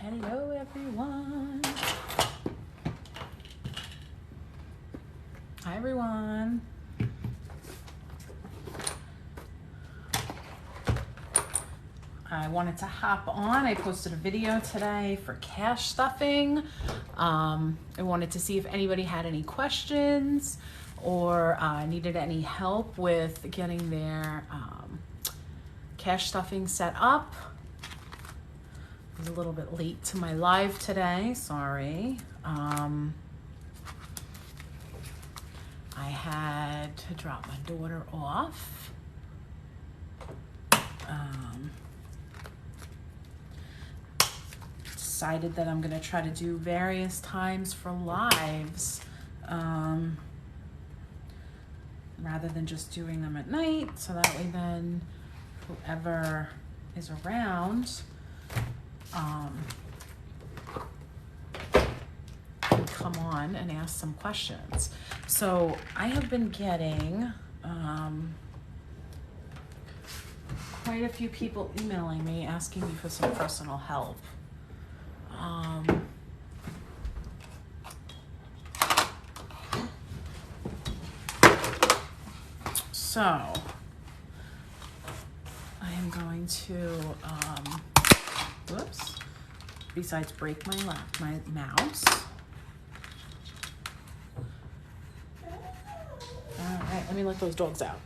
Hello everyone. Hi everyone. I wanted to hop on. I posted a video today for cash stuffing. I wanted to see if anybody had any questions or needed any help with getting their cash stuffing set up. I was a little bit late to my live today, sorry. I had to drop my daughter off. Decided that I'm gonna try to do various times for lives rather than just doing them at night, so that way then whoever is around can come on and ask some questions. So I have been getting quite a few people emailing me asking me for some personal help. So I am going to whoops, besides break my mouse. All right, let me let those dogs out.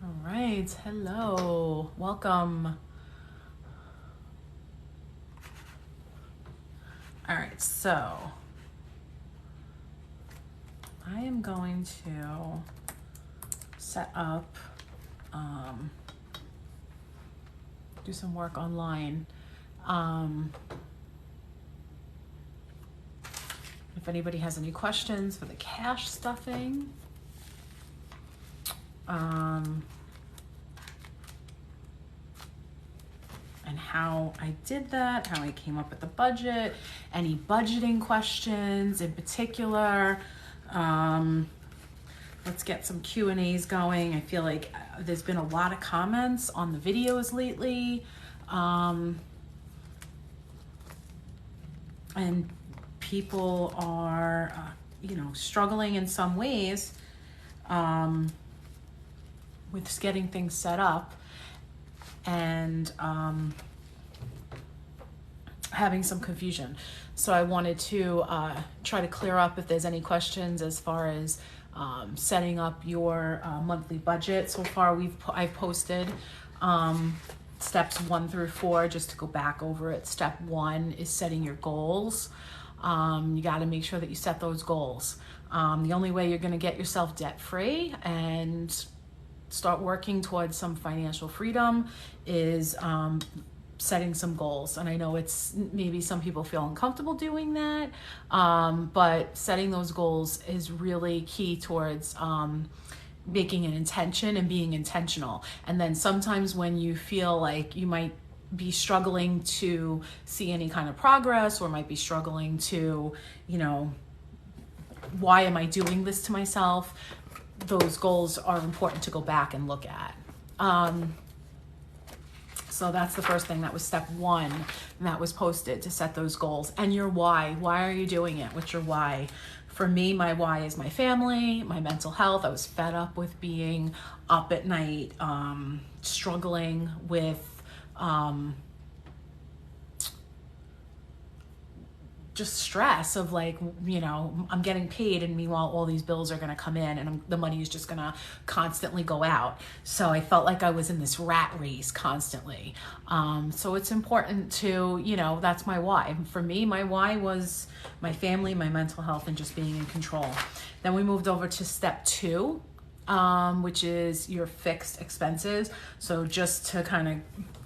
All right, hello, welcome. All right, so I am going to set up, do some work online. If anybody has any questions for the cash stuffing, and how I did that, how I came up with the budget, any budgeting questions in particular. Let's get some Q&As going. I feel like there's been a lot of comments on the videos lately. And people are, struggling in some ways with getting things set up and having some confusion. So I wanted to try to clear up if there's any questions as far as setting up your monthly budget. So far I've posted steps 1 through 4, just to go back over it. Step 1 is setting your goals. You got to make sure that you set those goals. The only way you're going to get yourself debt free and start working towards some financial freedom is setting some goals. And I know it's maybe some people feel uncomfortable doing that, but setting those goals is really key towards making an intention and being intentional. And then sometimes when you feel like you might be struggling to see any kind of progress, or might be struggling to, why am I doing this to myself? Those goals are important to go back and look at. So that's the first thing. That was step 1, and that was posted, to set those goals. And your why. Why are you doing it? What's your why? For me, my why is my family, my mental health. I was fed up with being up at night, struggling with just stress of I'm getting paid, and meanwhile all these bills are going to come in, and the money is just going to constantly go out. So I felt like I was in this rat race constantly. So it's important to, that's my why. For me, my why was my family, my mental health, and just being in control. Then we moved over to step 2, which is your fixed expenses. So just to kind of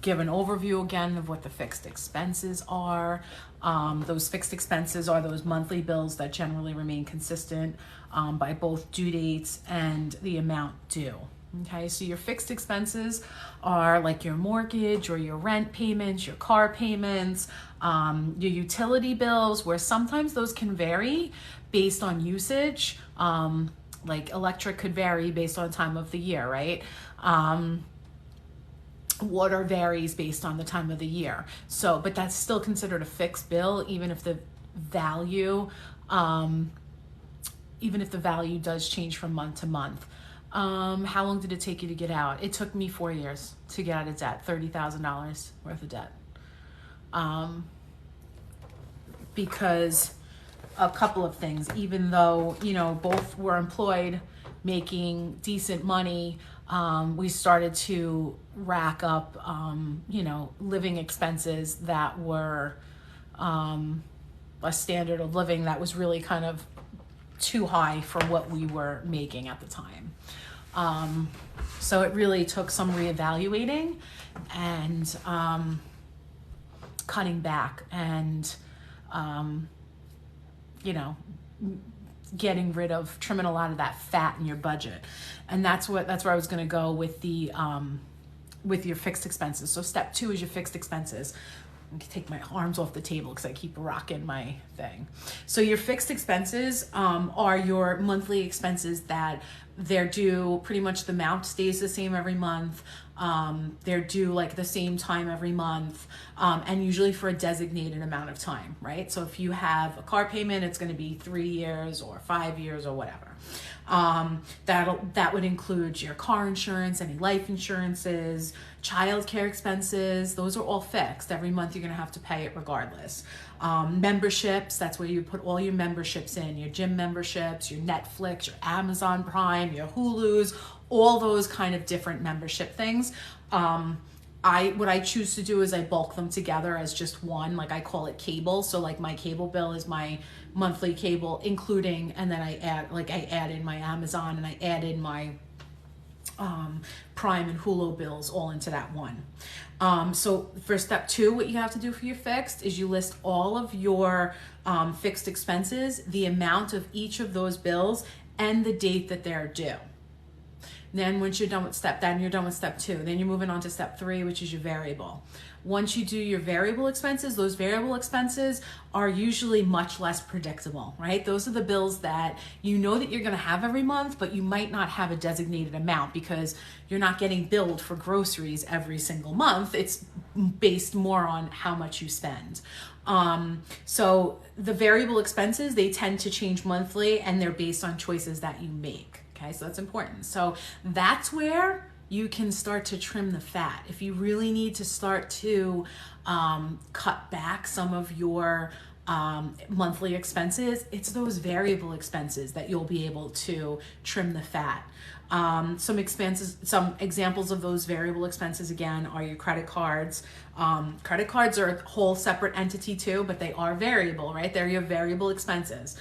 give an overview again of what the fixed expenses are. Those fixed expenses are those monthly bills that generally remain consistent by both due dates and the amount due. Okay, so your fixed expenses are like your mortgage or your rent payments, your car payments, your utility bills, where sometimes those can vary based on usage. Like electric could vary based on time of the year, right? Water varies based on the time of the year. So, but that's still considered a fixed bill, even if the value, does change from month to month. How long did it take you to get out? It took me 4 years to get out of debt, $30,000 worth of debt. Because a couple of things, even though, both were employed, making decent money, we started to rack up, living expenses that were a standard of living that was really kind of too high for what we were making at the time. So it really took some reevaluating and cutting back and, getting rid of, trimming a lot of that fat in your budget. And that's where I was going to go with the, with your fixed expenses. So step 2 is your fixed expenses. I can take my arms off the table because I keep rocking my thing. So your fixed expenses are your monthly expenses that they're due, pretty much the amount stays the same every month. They're due like the same time every month, and usually for a designated amount of time, right? So if you have a car payment, it's going to be 3 years or 5 years or whatever. That would include your car insurance, any life insurances, childcare expenses. Those are all fixed. Every month you're going to have to pay it regardless. Memberships, that's where you put all your memberships in, your gym memberships, your Netflix, your Amazon Prime, your Hulu's, all those kind of different membership things. What I choose to do is I bulk them together as just one, like I call it cable. So like my cable bill is my monthly cable, including, and then I add in my Amazon and I add in my Prime and Hulu bills all into that one. So for step 2, what you have to do for your fixed is you list all of your fixed expenses, the amount of each of those bills, and the date that they're due. Then once you're done with step 2. Then you're moving on to step 3, which is your variable. Once you do your variable expenses, those variable expenses are usually much less predictable, right? Those are the bills that you know that you're going to have every month, but you might not have a designated amount because you're not getting billed for groceries every single month. It's based more on how much you spend. So the variable expenses, they tend to change monthly and they're based on choices that you make. Okay, so that's important. So that's where you can start to trim the fat. If you really need to start to cut back some of your monthly expenses, it's those variable expenses that you'll be able to trim the fat. Some examples of those variable expenses again are your credit cards. Credit cards are a whole separate entity too, but they are variable, right? They're your variable expenses.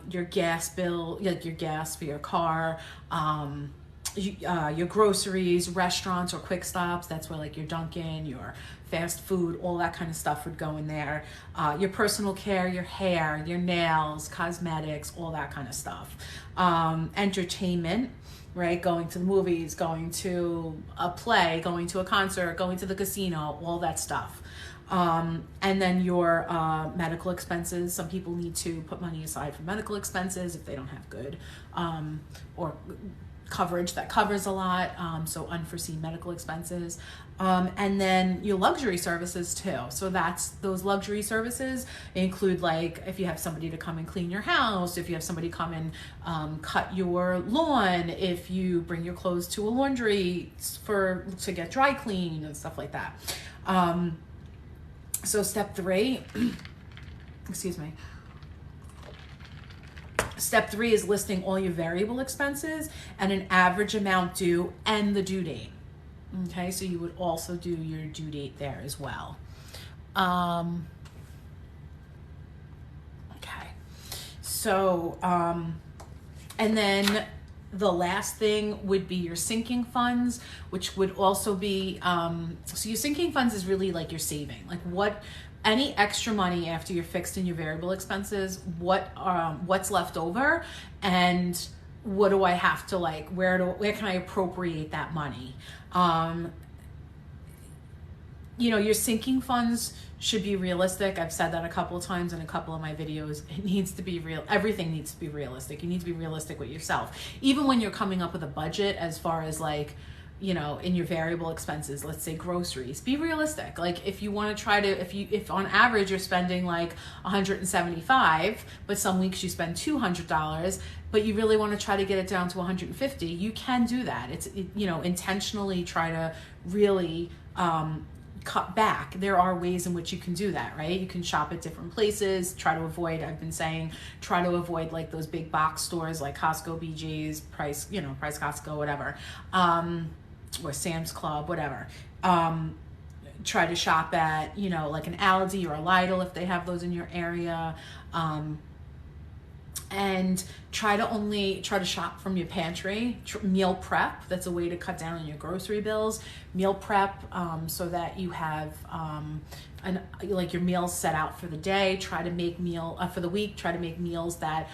Your gas bill, like your gas for your car, your groceries, restaurants or quick stops. That's where like your Dunkin', your fast food, all that kind of stuff would go in there. Your personal care, your hair, your nails, cosmetics, all that kind of stuff. Entertainment, right? Going to the movies, going to a play, going to a concert, going to the casino, all that stuff. And then your medical expenses. Some people need to put money aside for medical expenses if they don't have good or coverage that covers a lot, so unforeseen medical expenses. And then your luxury services too. So those luxury services include like if you have somebody to come and clean your house, if you have somebody come and cut your lawn, if you bring your clothes to a laundry to get dry cleaned and stuff like that. So step 3, excuse me. Step 3 is listing all your variable expenses and an average amount due and the due date. Okay, so you would also do your due date there as well. Okay, so, and then the last thing would be your sinking funds, which would also be, so your sinking funds is really like your saving, like any extra money after you're fixed in your variable expenses, what's left over and what do I have to like, where can I appropriate that money? You know, your sinking funds should be realistic. I've said that a couple of times in a couple of my videos. It needs to be real. Everything needs to be realistic. You need to be realistic with yourself. Even when you're coming up with a budget, as far as like, you know, in your variable expenses, let's say groceries, be realistic. Like if you want to try to, if on average you're spending like 175, but some weeks you spend $200, but you really want to try to get it down to 150, you can do that. You know, intentionally try to really, cut back. There are ways in which you can do that, right? You can shop at different places, try to avoid, I've been saying, try to avoid like those big box stores like Costco, BJ's, Price, you know, Price Costco, whatever, or Sam's Club, whatever. Try to shop at, you know, like an Aldi or a Lidl if they have those in your area. And try to shop from your pantry. Meal prep, that's a way to cut down on your grocery bills. Meal prep, so that you have like your meals set out for the day. Try to make for the week. Try to make meals that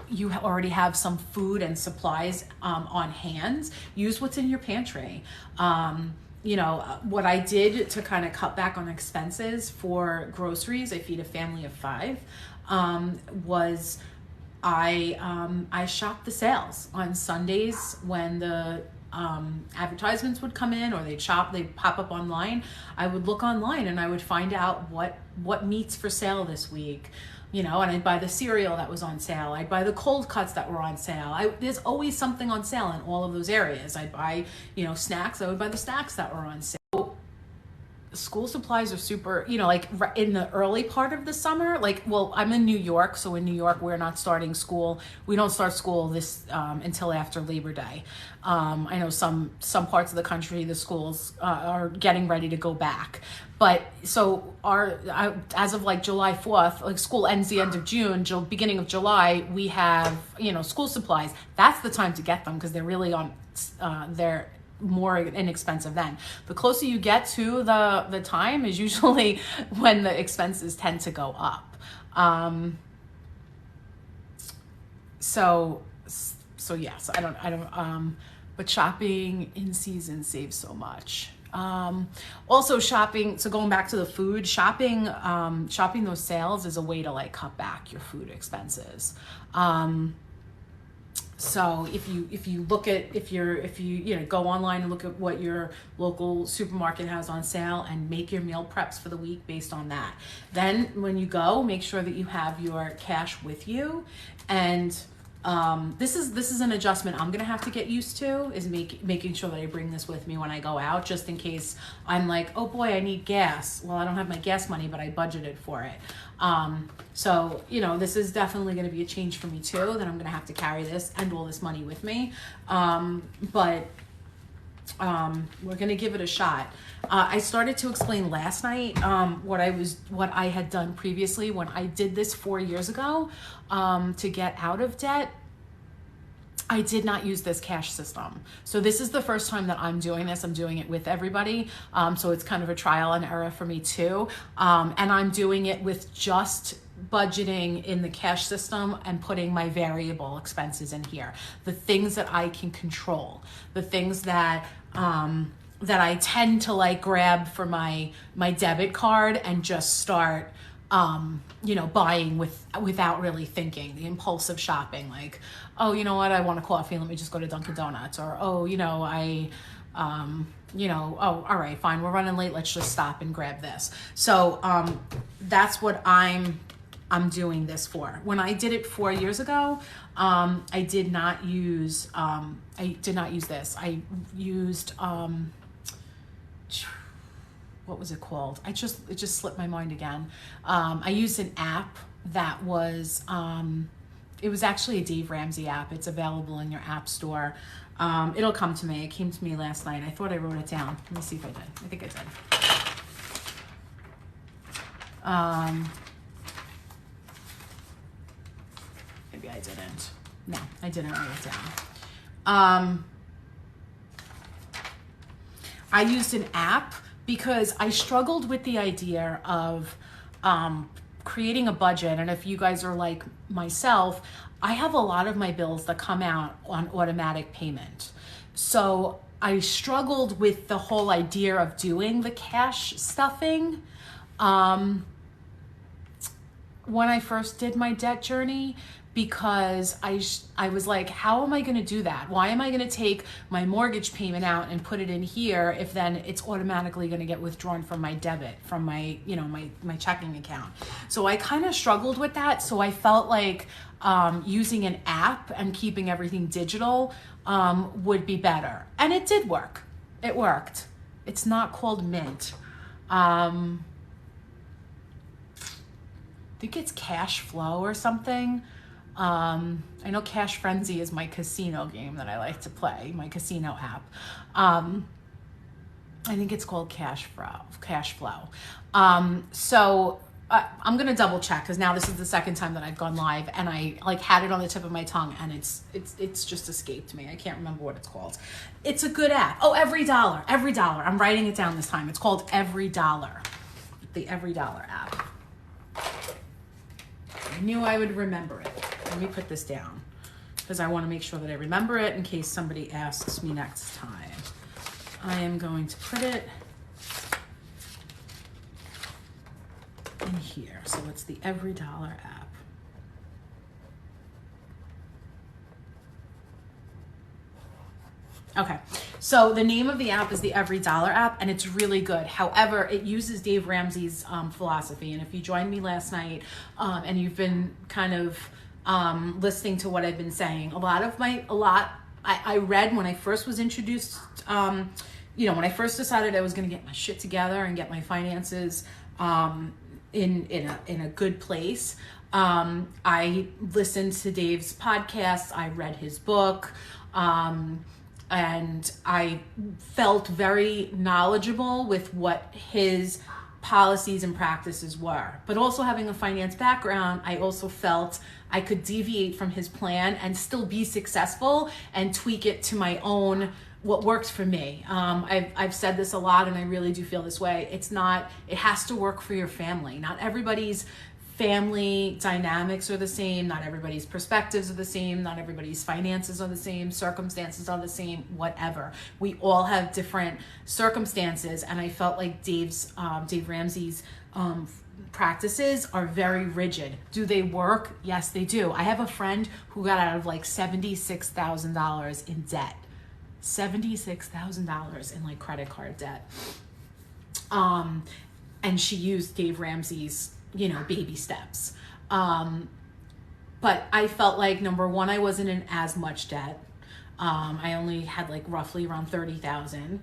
you already have some food and supplies on hand. Use what's in your pantry. You know, what I did to kind of cut back on expenses for groceries, I feed a family of 5, was I shopped the sales on Sundays when the advertisements would come in, or they'd pop up online. I would look online and I would find out what meat's for sale this week, you know, and I'd buy the cereal that was on sale. I'd buy the cold cuts that were on sale. There's always something on sale in all of those areas. I'd buy, you know, snacks. I would buy the snacks that were on sale. School supplies are super, you know, like in the early part of the summer, like, well, I'm in New York. So in New York, we're not starting school. We don't start school until after Labor Day. I know some parts of the country, the schools are getting ready to go back. But so as of like July 4th, like school ends the end of June, beginning of July, we have, you know, school supplies. That's the time to get them because they're really they're more inexpensive then. The closer you get to the time is usually when the expenses tend to go up. So yes, I don't, but shopping in season saves so much. Also shopping, so going back to the food, shopping those sales is a way to like cut back your food expenses. So if you go online and look at what your local supermarket has on sale and make your meal preps for the week based on that. Then when you go, make sure that you have your cash with you. And this is an adjustment I'm gonna have to get used to, is making sure that I bring this with me when I go out, just in case I'm like, oh boy, I need gas. Well, I don't have my gas money, but I budgeted for it. So, you know, this is definitely going to be a change for me too, that I'm going to have to carry this and all this money with me. But we're going to give it a shot. I started to explain last night, what I had done previously when I did this 4 years ago, to get out of debt. I did not use this cash system. So this is the first time that I'm doing this. I'm doing it with everybody. So it's kind of a trial and error for me too. And I'm doing it with just budgeting in the cash system and putting my variable expenses in here. The things that I can control, the things that I tend to like grab for my debit card and just start buying without really thinking, the impulsive shopping, like, oh, you know what, I want a coffee, let me just go to Dunkin' Donuts, or, oh, oh, all right, fine, we're running late, let's just stop and grab this. So that's what I'm doing this for. When I did it 4 years ago, I did not use this. I used what was it called? It just slipped my mind again. I used an app that was, it was actually a Dave Ramsey app. It's available in your app store. It'll come to me. It came to me last night. I thought I wrote it down. Let me see if I did. I think I did. Maybe I didn't. No, I didn't write it down. I used an app because I struggled with the idea of creating a budget. And if you guys are like myself, I have a lot of my bills that come out on automatic payment. So I struggled with the whole idea of doing the cash stuffing when I first did my debt journey, because I was like, how am I going to do that? Why am I going to take my mortgage payment out and put it in here if then it's automatically going to get withdrawn from my debit, from my, my checking account? So I kind of struggled with that. So I felt like using an app and keeping everything digital would be better. And it did work. It worked. It's not called Mint. I think it's Cash Flow or something. I know Cash Frenzy is my casino game that I like to play, my casino app. I think it's called Cash Flow. So I'm gonna double check, because now this is the second time that I've gone live, and I had it on the tip of my tongue, and it's just escaped me. I can't remember what it's called. It's a good app. Oh, Every Dollar. I'm writing it down this time. It's called Every Dollar, the Every Dollar app. I knew I would remember it. Let me put this down, because I want to make sure that I remember it in case somebody asks me next time. I am going to put it in here. So it's the Every Dollar app. Okay, so the name of the app is the Every Dollar app, and it's really good. However, it uses Dave Ramsey's philosophy. And if you joined me last night and you've been kind of listening to what I've been saying, I read when I first was introduced, when I first decided I was going to get my shit together and get my finances in a good place. I listened to Dave's podcast. I read his book. And I felt very knowledgeable with what his policies and practices were. But also, having a finance background, I also felt I could deviate from his plan and still be successful and tweak it to my own, what works for me. I've said this a lot, and I really do feel this way. It has to work for your family. Not everybody's family dynamics are the same. Not everybody's perspectives are the same. Not everybody's finances are the same. Circumstances are the same, whatever. We all have different circumstances. And I felt like Dave Ramsey's practices are very rigid. Do they work? Yes, they do. I have a friend who got out of like $76,000 in debt. $76,000 in like credit card debt. And she used Dave Ramsey's baby steps. But I felt like, number one, I wasn't in as much debt. I only had like roughly around 30,000.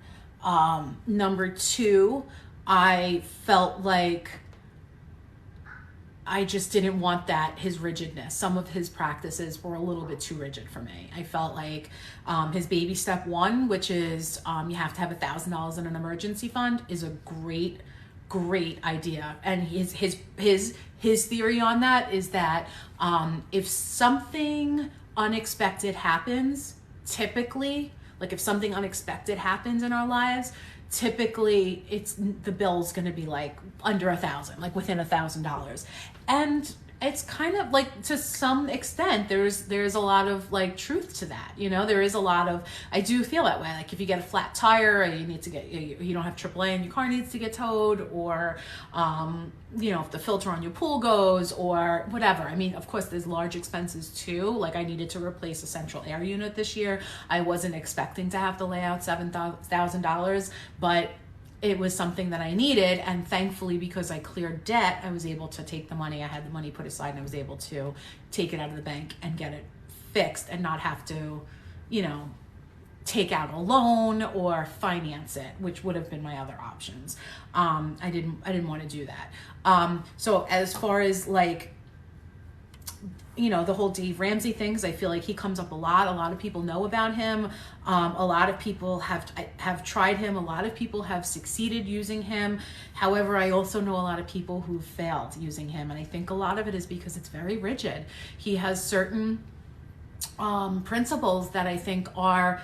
Number two, I felt like I just didn't want his rigidness. Some of his practices were a little bit too rigid for me. I felt like his baby step one, which is you have to have $1,000 in an emergency fund, is a great idea. And his theory on that is that if something unexpected happens, typically, like if something unexpected happens in our lives, typically the bill's going to be like under $1,000, like within $1,000. And it's kind of like, to some extent, there's a lot of like truth to that. There is a lot of, I do feel that way. Like if you get a flat tire, or you don't have AAA and your car needs to get towed, or, if the filter on your pool goes, or whatever. I mean, of course, there's large expenses too. Like I needed to replace a central air unit this year. I wasn't expecting to have to lay out $7,000, but it was something that I needed. And thankfully, because I cleared debt, I was able to take the money. I had the money put aside, and I was able to take it out of the bank and get it fixed and not have to, take out a loan or finance it, which would have been my other options. I didn't want to do that. So as far as like, the whole Dave Ramsey things, I feel like he comes up a lot. A lot of people know about him. A lot of people have tried him. A lot of people have succeeded using him. However, I also know a lot of people who failed using him. And I think a lot of it is because it's very rigid. He has certain principles that I think are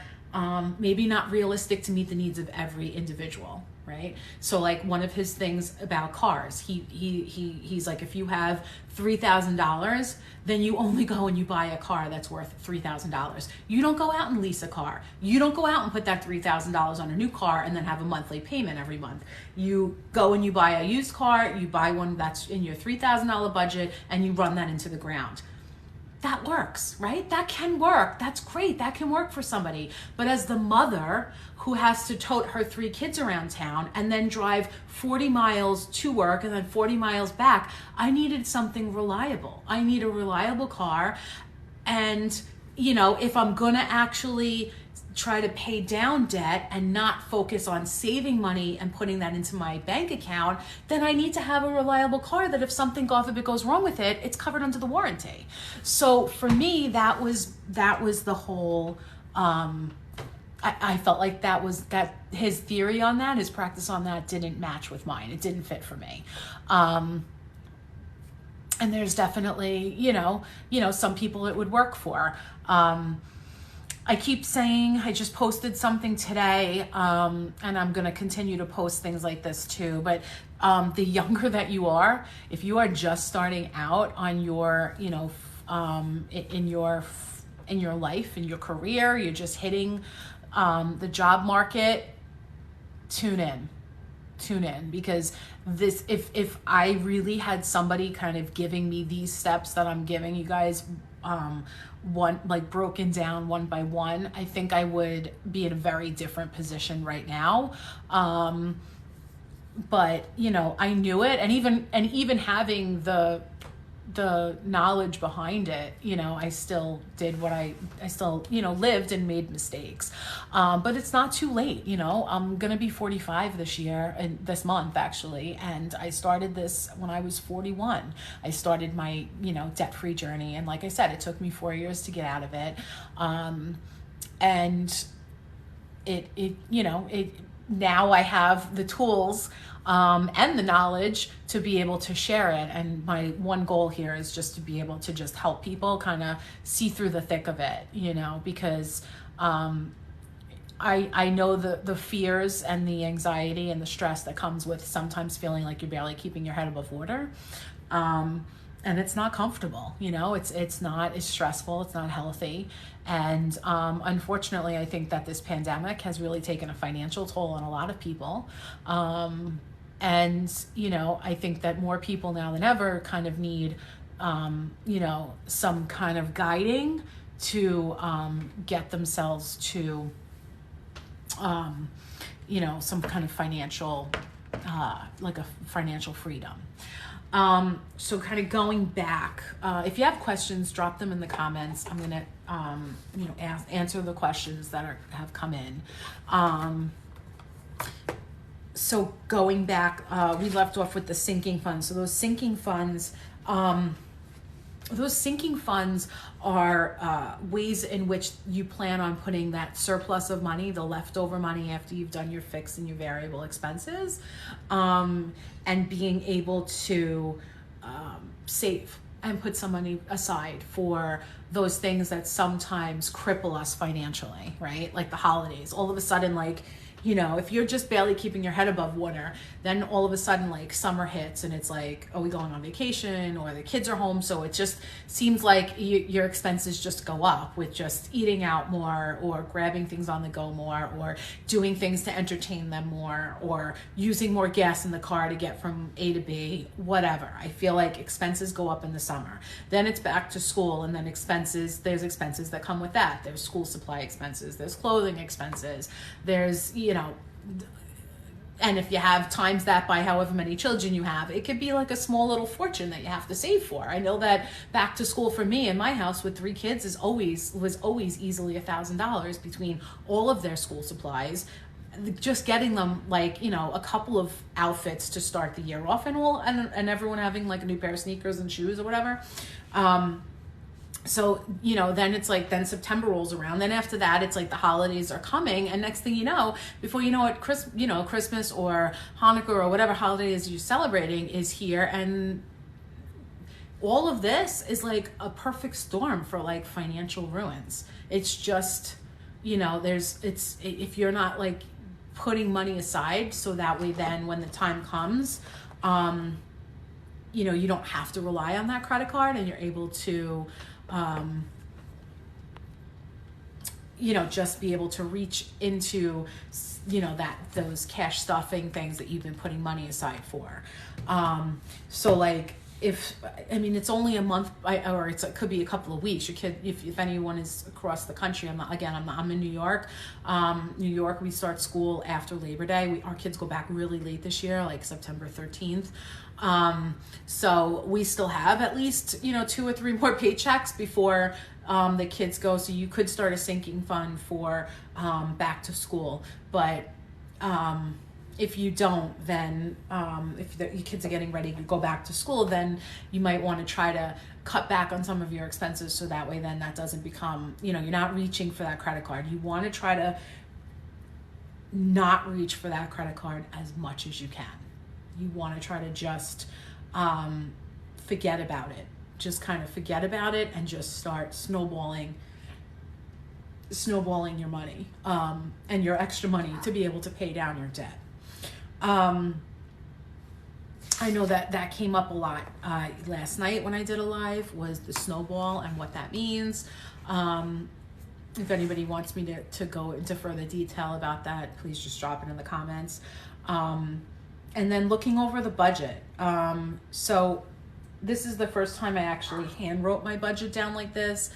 maybe not realistic to meet the needs of every individual, right? So like one of his things about cars, he's like, if you have $3,000, then you only go and you buy a car that's worth $3,000. You don't go out and lease a car. You don't go out and put that $3,000 on a new car and then have a monthly payment every month. You go and you buy a used car, you buy one that's in your $3,000 budget, and you run that into the ground. That works, right? That can work. That's great. That can work for somebody. But as the mother who has to tote her 3 kids around town and then drive 40 miles to work and then 40 miles back, I needed something reliable. I need a reliable car. And, you know, if I'm going to actually try to pay down debt and not focus on saving money and putting that into my bank account, then I need to have a reliable car that if something, God forbid, goes wrong with it, it's covered under the warranty. So for me, that was the whole, I felt like that his theory on that, his practice on that didn't match with mine. It didn't fit for me. And there's definitely, you know, some people it would work for. I keep saying, I just posted something today, and I'm going to continue to post things like this too. But the younger that you are, if you are just starting out on your, you know, in your life, in your career, you're just hitting the job market, tune in, because this, if I really had somebody kind of giving me these steps that I'm giving you guys, one, like broken down one by one, I think I would be in a very different position right now. But you know, I knew it, and even having the knowledge behind it, you know, I still did what I still, you know, lived and made mistakes. But it's not too late, you know. I'm going to be 45 this month actually. And I started this when I was 41. I started my, you know, debt-free journey. And like I said, it took me 4 years to get out of it. And now I have the tools and the knowledge to be able to share it. And my one goal here is just to be able to just help people kind of see through the thick of it, you know, because I know the fears and the anxiety and the stress that comes with sometimes feeling like you're barely keeping your head above water. And it's not comfortable, you know, it's stressful, it's not healthy. And unfortunately, I think that this pandemic has really taken a financial toll on a lot of people. And, you know, I think that more people now than ever kind of need, you know, some kind of guiding to get themselves to, you know, some kind of financial, like a financial freedom. So kind of going back, if you have questions, drop them in the comments. I'm going to, you know, answer the questions that have come in. So going back, we left off with the sinking funds. So those sinking funds are ways in which you plan on putting that surplus of money, the leftover money after you've done your fixed and your variable expenses, and being able to save and put some money aside for those things that sometimes cripple us financially, right? Like the holidays. All of a sudden, like, you know, if you're just barely keeping your head above water, then all of a sudden like summer hits and it's like, are we going on vacation, or the kids are home? So it just seems like your expenses just go up with just eating out more, or grabbing things on the go more, or doing things to entertain them more, or using more gas in the car to get from A to B, whatever. I feel like expenses go up in the summer. Then it's back to school, and then there's expenses that come with that. There's school supply expenses, there's clothing expenses, there's, you know, and if you have times that by however many children you have, it could be like a small little fortune that you have to save for. I know that back to school for me in my house with 3 kids was always easily $1,000 between all of their school supplies, just getting them like, you know, a couple of outfits to start the year off, and everyone having like a new pair of sneakers and shoes or whatever. So, you know, then it's like, then September rolls around. Then after that, it's like the holidays are coming. And next thing you know, before you know it, Christmas or Hanukkah or whatever holiday is you're celebrating is here. And all of this is like a perfect storm for like financial ruins. It's just, you know, if you're not like putting money aside so that way then when the time comes, you know, you don't have to rely on that credit card, and you're able to, you know, just be able to reach into, you know, those cash stuffing things that you've been putting money aside for. So like, it's only a month, or it could be a couple of weeks. Your kid, if anyone is across the country, I'm in New York. New York, we start school after Labor Day. Our kids go back really late this year, like September 13th. So we still have at least, you know, 2 or 3 more paychecks before the kids go. So you could start a sinking fund for back to school. But if you don't, then if your kids are getting ready to go back to school, then you might want to try to cut back on some of your expenses, so that way then that doesn't become, you know, you're not reaching for that credit card. You want to try to not reach for that credit card as much as you can. You want to try to just forget about it. Just kind of forget about it and just start snowballing your money and your extra money to be able to pay down your debt. I know that came up a lot last night when I did a live, was the snowball and what that means. If anybody wants me to go into further detail about that, please just drop it in the comments. And then looking over the budget. So this is the first time I actually hand wrote my budget down like this.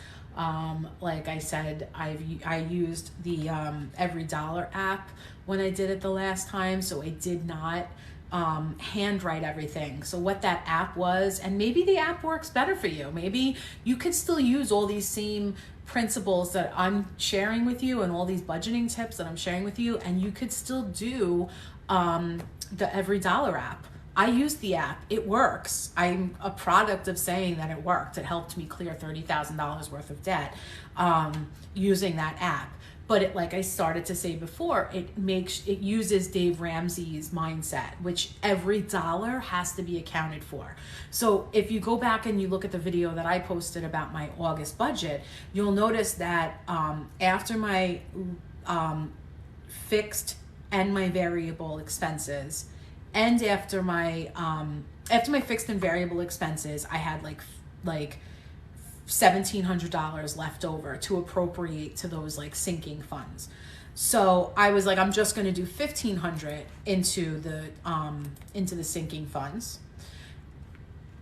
Like I said, I used the Every Dollar app when I did it the last time, so I did not handwrite everything. So what that app was, and maybe the app works better for you. Maybe you could still use all these same principles that I'm sharing with you and all these budgeting tips that I'm sharing with you, and you could still do the Every Dollar app. I used the app. It works. I'm a product of saying that it worked. It helped me clear $30,000 worth of debt using that app. But like I started to say before, it uses Dave Ramsey's mindset, which every dollar has to be accounted for. So if you go back and you look at the video that I posted about my August budget, you'll notice that after my fixed and my variable expenses, and after my fixed and variable expenses, I had like $1,700 left over to appropriate to those like sinking funds. So I was like, I'm just going to do $1,500 into the sinking funds.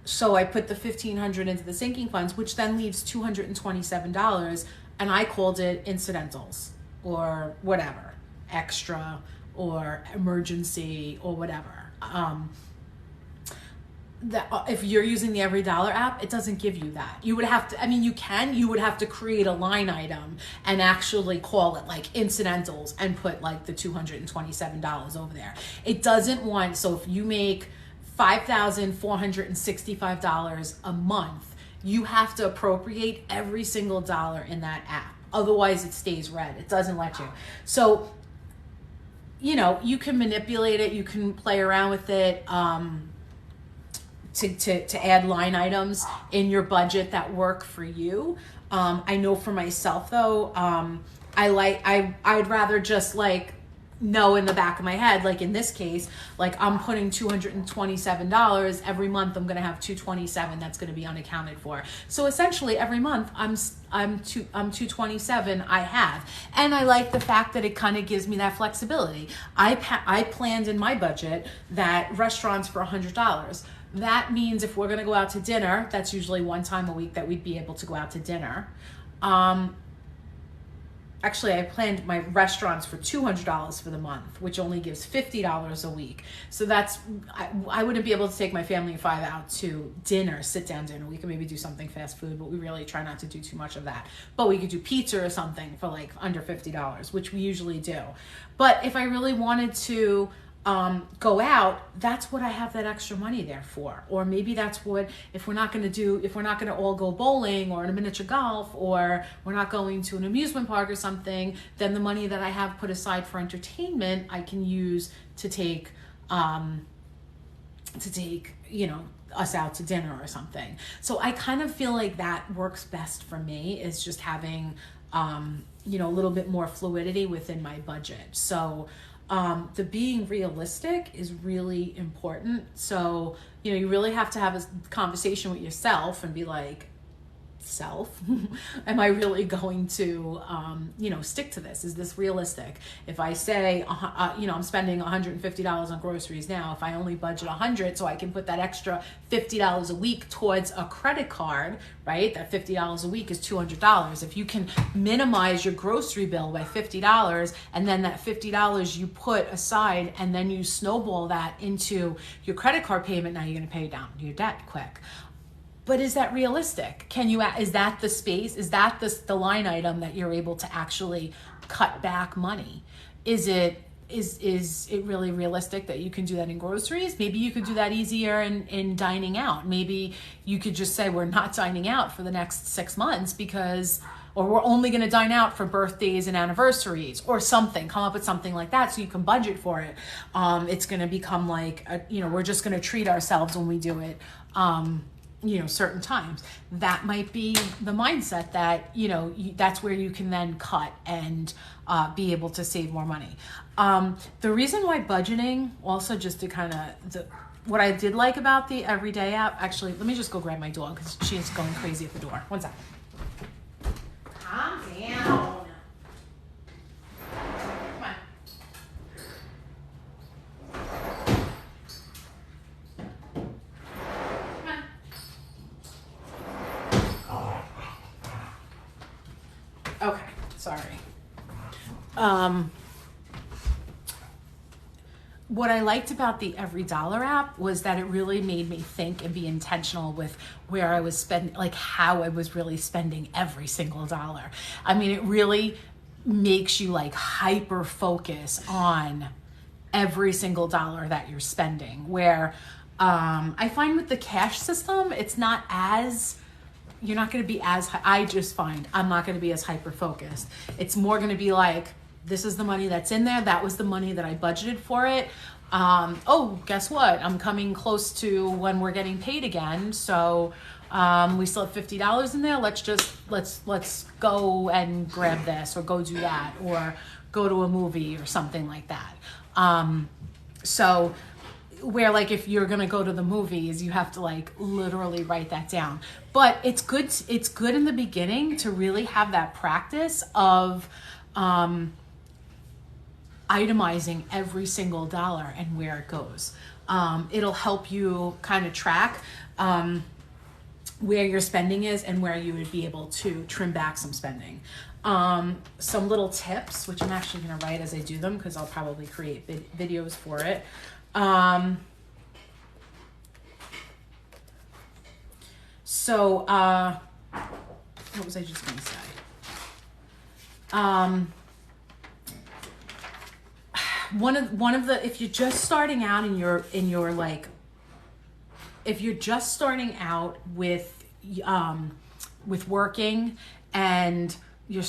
So I put the $1,500 into the sinking funds, which then leaves $227, and I called it incidentals or whatever, extra or emergency or whatever. If you're using the Every Dollar app, it doesn't give you that. You would have to, you would have to create a line item and actually call it like incidentals and put like the $227 over there. It doesn't want, so if you make $5,465 a month, you have to appropriate every single dollar in that app. Otherwise it stays red. It doesn't let you. So, you know, you can manipulate it, you can play around with it, to add line items in your budget that work for you. I know for myself though, I'd rather just like know in the back of my head, like in this case, like I'm putting $227 every month. I'm gonna have $227 that's gonna be unaccounted for. So essentially every month I'm $227 I have, and I like the fact that it kind of gives me that flexibility. I planned in my budget that restaurants for $100. That means if we're gonna go out to dinner, that's usually one time a week that we'd be able to go out to dinner. Actually, I planned my restaurants for $200 for the month, which only gives $50 a week. So that's, I wouldn't be able to take my family of 5 out to dinner, sit down dinner. We could maybe do something fast food, but we really try not to do too much of that. But we could do pizza or something for like under $50, which we usually do. But if I really wanted to go out, that's what I have that extra money there for. Or maybe that's what, if we're not going to all go bowling or in a miniature golf, or we're not going to an amusement park or something, then the money that I have put aside for entertainment, I can use to take, you know, us out to dinner or something. So I kind of feel like that works best for me, is just having, you know, a little bit more fluidity within my budget. So, the being realistic is really important. So, you really have to have a conversation with yourself and be like, self, am I really going to, stick to this? Is this realistic? If I say, I'm spending $150 on groceries now, if I only budget $100 so I can put that extra $50 a week towards a credit card, right? That $50 a week is $200. If you can minimize your grocery bill by $50 and then that $50 you put aside and then you snowball that into your credit card payment, now you're going to pay down your debt quick. But is that realistic? Is that the space? Is that the line item that you're able to actually cut back money? Is it really realistic that you can do that in groceries? Maybe you could do that easier in dining out. Maybe you could just say, we're not dining out for the next 6 months or we're only going to dine out for birthdays and anniversaries or something. Come up with something like that so you can budget for it. It's going to become like, we're just going to treat ourselves when we do it. Certain times. That might be the mindset that, that's where you can then cut and be able to save more money. The reason why budgeting, also just to what I did like about the Everyday app, actually, let me just go grab my dog because she's going crazy at the door. One second. Calm down. Okay, sorry. What I liked about the Every Dollar app was that it really made me think and be intentional with where I was spending, like how I was really spending every single dollar. I mean, it really makes you like hyper focus on every single dollar that you're spending, where I find with the cash system, it's not as, you're not going to be as, I just find I'm not going to be as hyper focused. It's more going to be like, this is the money that's in there. That was the money that I budgeted for it. Guess what? I'm coming close to when we're getting paid again. So we still have $50 in there. Let's go and grab this or go do that or go to a movie or something like that. So where like if you're gonna go to the movies, you have to like literally write that down. But it's good in the beginning to really have that practice of itemizing every single dollar and where it goes. It'll help you kind of track where your spending is and where you would be able to trim back some spending. Some little tips, which I'm actually going to write as I do them because I'll probably create videos for it. What was I just going to say? One of the, if you're just starting out and you're like, if you're just starting out with working and you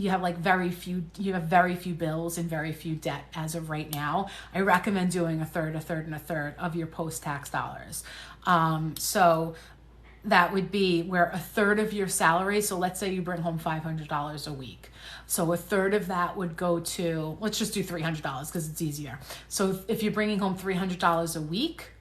have very few bills and very few debt as of right now, I recommend doing a third, and a third of your post-tax dollars. So that would be where a third of your salary, so let's say you bring home $500 a week. So a third of that would go to, let's just do $300 because it's easier. So if you're bringing home $300 a week,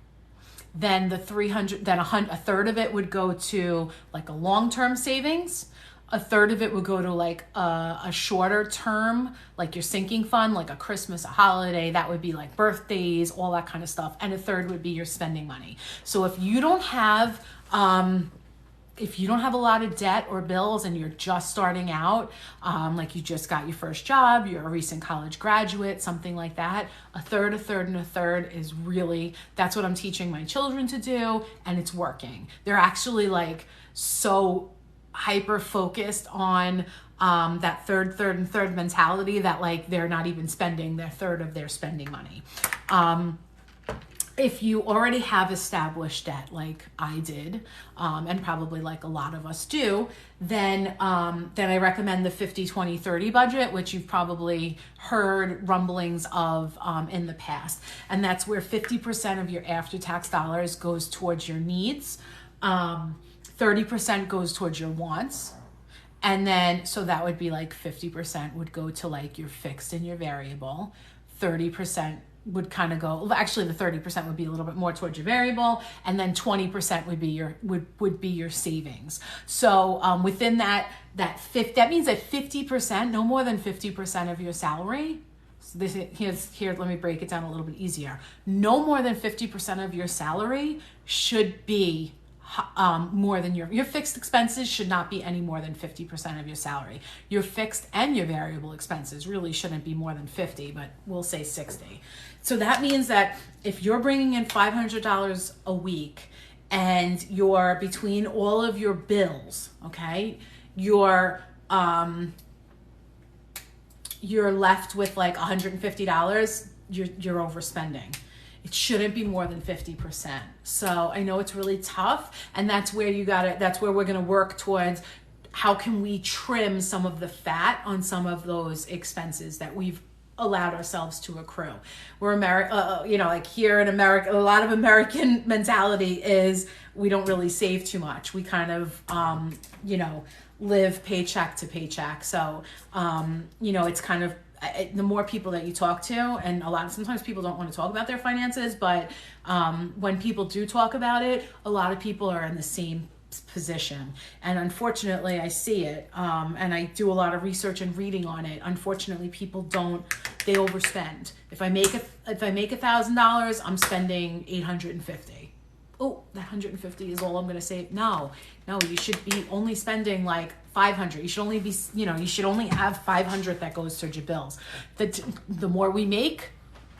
then a third of it would go to like a long-term savings. A third of it would go to like a shorter term, like your sinking fund, like a Christmas, a holiday, that would be like birthdays, all that kind of stuff. And a third would be your spending money. So if you don't have a lot of debt or bills and you're just starting out, like you just got your first job, you're a recent college graduate, something like that, a third, and a third is really, that's what I'm teaching my children to do, and it's working. They're actually like so hyper focused on that third, and third mentality that like they're not even spending their third of their spending money. If you already have established debt, like I did, and probably like a lot of us do, then I recommend the 50-20-30 budget, which you've probably heard rumblings of in the past. And that's where 50% of your after-tax dollars goes towards your needs, 30% goes towards your wants, and then, so that would be like 50% would go to like your fixed and your variable, 30% would kind of go, actually the 30% would be a little bit more towards your variable, and then 20% would be your savings. So within that means that 50%, no more than 50% of your salary. So let me break it down a little bit easier. No more than 50% of your salary should be more than your fixed expenses should not be any more than 50% of your salary. Your fixed and your variable expenses really shouldn't be more than 50, but we'll say 60. So that means that if you're bringing in $500 a week and you're between all of your bills, okay, you're left with like $150, you're overspending. It shouldn't be more than 50%. So I know it's really tough, and that's where we're gonna work towards how can we trim some of the fat on some of those expenses that we've allowed ourselves to accrue. We're like here in America, a lot of American mentality is we don't really save too much. We kind of, live paycheck to paycheck. So, it's kind of, the more people that you talk to, and sometimes people don't want to talk about their finances, but when people do talk about it, a lot of people are in the same position. And unfortunately, I see it, and I do a lot of research and reading on it. Unfortunately, people they overspend. If I make $1,000, I'm spending $850. Oh, that 150 is all I'm going to save. No, you should be only spending like 500. You should only have 500 that goes towards your bills. The more we make,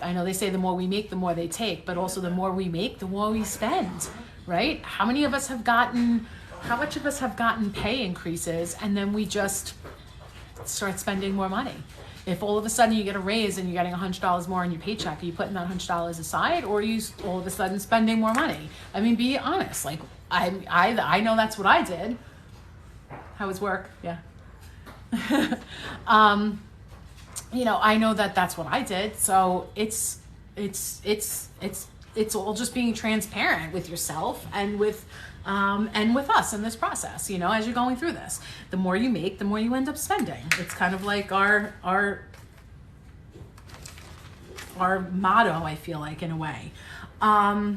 I know they say the more we make, the more they take, but also the more we make, the more we spend, right? How much of us have gotten pay increases and then we just start spending more money? If all of a sudden you get a raise and you're getting $100 more in your paycheck, are you putting that $100 aside, or are you all of a sudden spending more money? I mean, be honest. Like I know that's what I did. How was work? Yeah. I know that's what I did. So it's all just being transparent with yourself and with us in this process, as you're going through this. The more you make, the more you end up spending. It's kind of like our motto, I feel like, in a way. All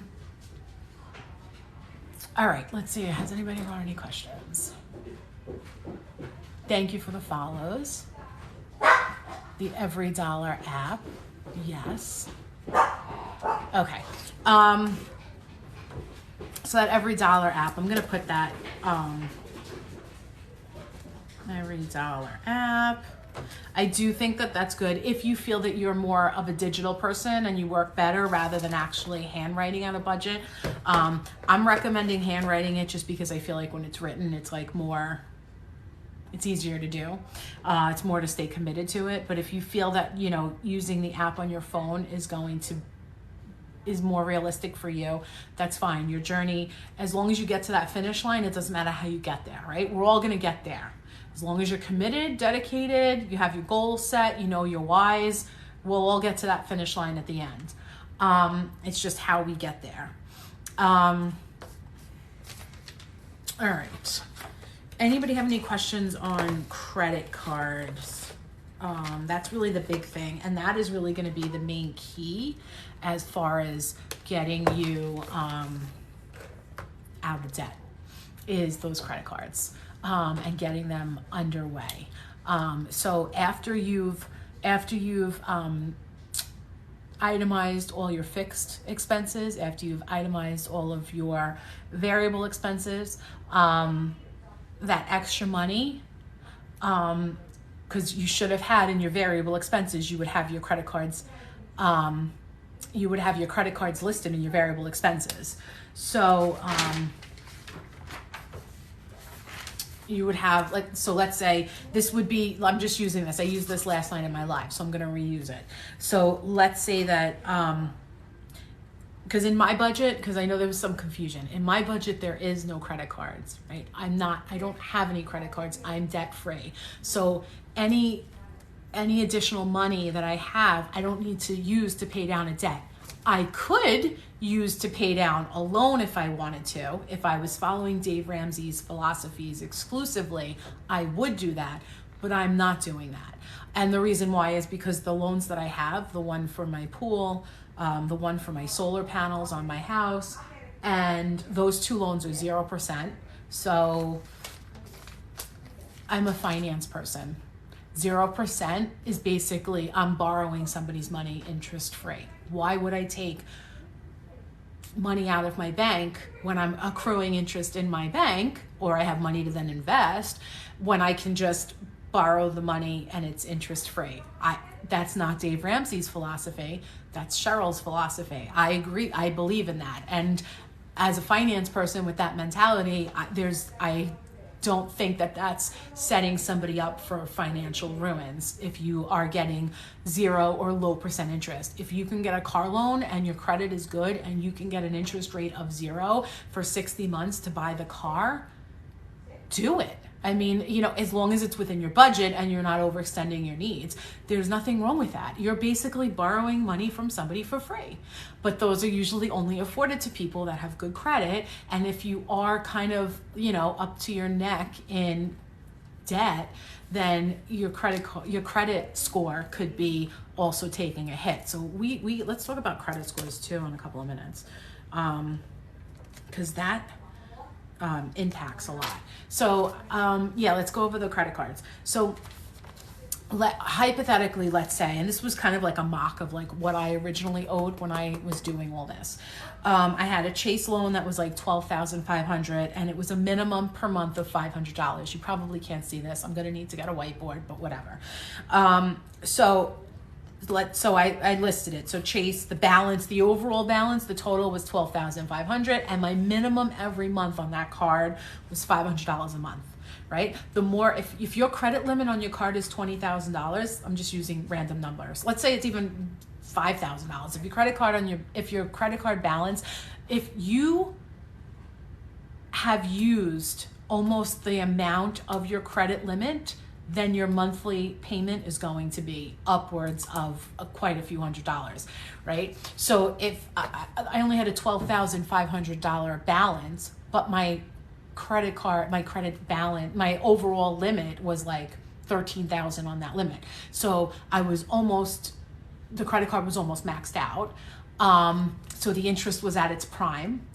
right, let's see. Has anybody got any questions? Thank you for the follows. The Every Dollar app. Yes. Okay. So that Every Dollar app, I'm going to put that Every Dollar app. I do think that that's good if you feel that you're more of a digital person and you work better rather than actually handwriting out a budget. I'm recommending handwriting it just because I feel like when it's written, it's like it's easier to do. It's more to stay committed to it. But if you feel that, using the app on your phone is more realistic for you, that's fine. Your journey, as long as you get to that finish line, it doesn't matter how you get there, right? We're all going to get there. As long as you're committed, dedicated, you have your goals set, your whys, we'll all get to that finish line at the end. It's just how we get there. All right. Anybody have any questions on credit cards? That's really the big thing. And that is really going to be the main key as far as getting you out of debt, is those credit cards, and getting them underway. So after you've itemized all your fixed expenses, after you've itemized all of your variable expenses, that extra money, because you should have had in your variable expenses, you would have your credit cards listed in your variable expenses. So you would have, let's say this would be, I'm just using this, I used this last night in my live, so I'm going to reuse it. So let's say that, because in my budget, because I know there was some confusion, in my budget there is no credit cards, right? I don't have any credit cards. I'm debt free. So any additional money that I have, I don't need to use to pay down a debt. I could use to pay down a loan if I wanted to. If I was following Dave Ramsey's philosophies exclusively, I would do that. but I'm not doing that. And the reason why is because the loans that I have, the one for my pool, the one for my solar panels on my house, and those two loans are 0%. So I'm a finance person. 0% is basically I'm borrowing somebody's money interest free. Why would I take money out of my bank when I'm accruing interest in my bank, or I have money to then invest, when I can just borrow the money and it's interest free? That's not Dave Ramsey's philosophy. That's Cheryl's philosophy. I agree. I believe in that. And as a finance person with that mentality, I don't think that that's setting somebody up for financial ruins if you are getting 0 or low percent interest. If you can get a car loan and your credit is good and you can get an interest rate of 0 for 60 months to buy the car, do it. I mean, as long as it's within your budget and you're not overextending your needs, there's nothing wrong with that. You're basically borrowing money from somebody for free. But those are usually only afforded to people that have good credit. And if you are kind of, up to your neck in debt, then your credit score could be also taking a hit. So we let's talk about credit scores too in a couple of minutes, because that impacts a lot. So let's go over the credit cards. So hypothetically, let's say, and this was kind of like a mock of like what I originally owed when I was doing all this. I had a Chase loan that was like $12,500, and it was a minimum per month of $500. You probably can't see this. I'm gonna need to get a whiteboard, but whatever. So I listed it. So Chase, the overall balance, the total was $12,500, and my minimum every month on that card was $500 a month, right? The more, if your credit limit on your card is $20,000, I'm just using random numbers. Let's say it's even $5,000. If your credit card balance, if you have used almost the amount of your credit limit, then your monthly payment is going to be upwards of quite a few $100s, right? So if I only had a $12,500 balance, but my credit balance, my overall limit was like $13,000 on that limit. So the credit card was almost maxed out. So the interest was at its prime.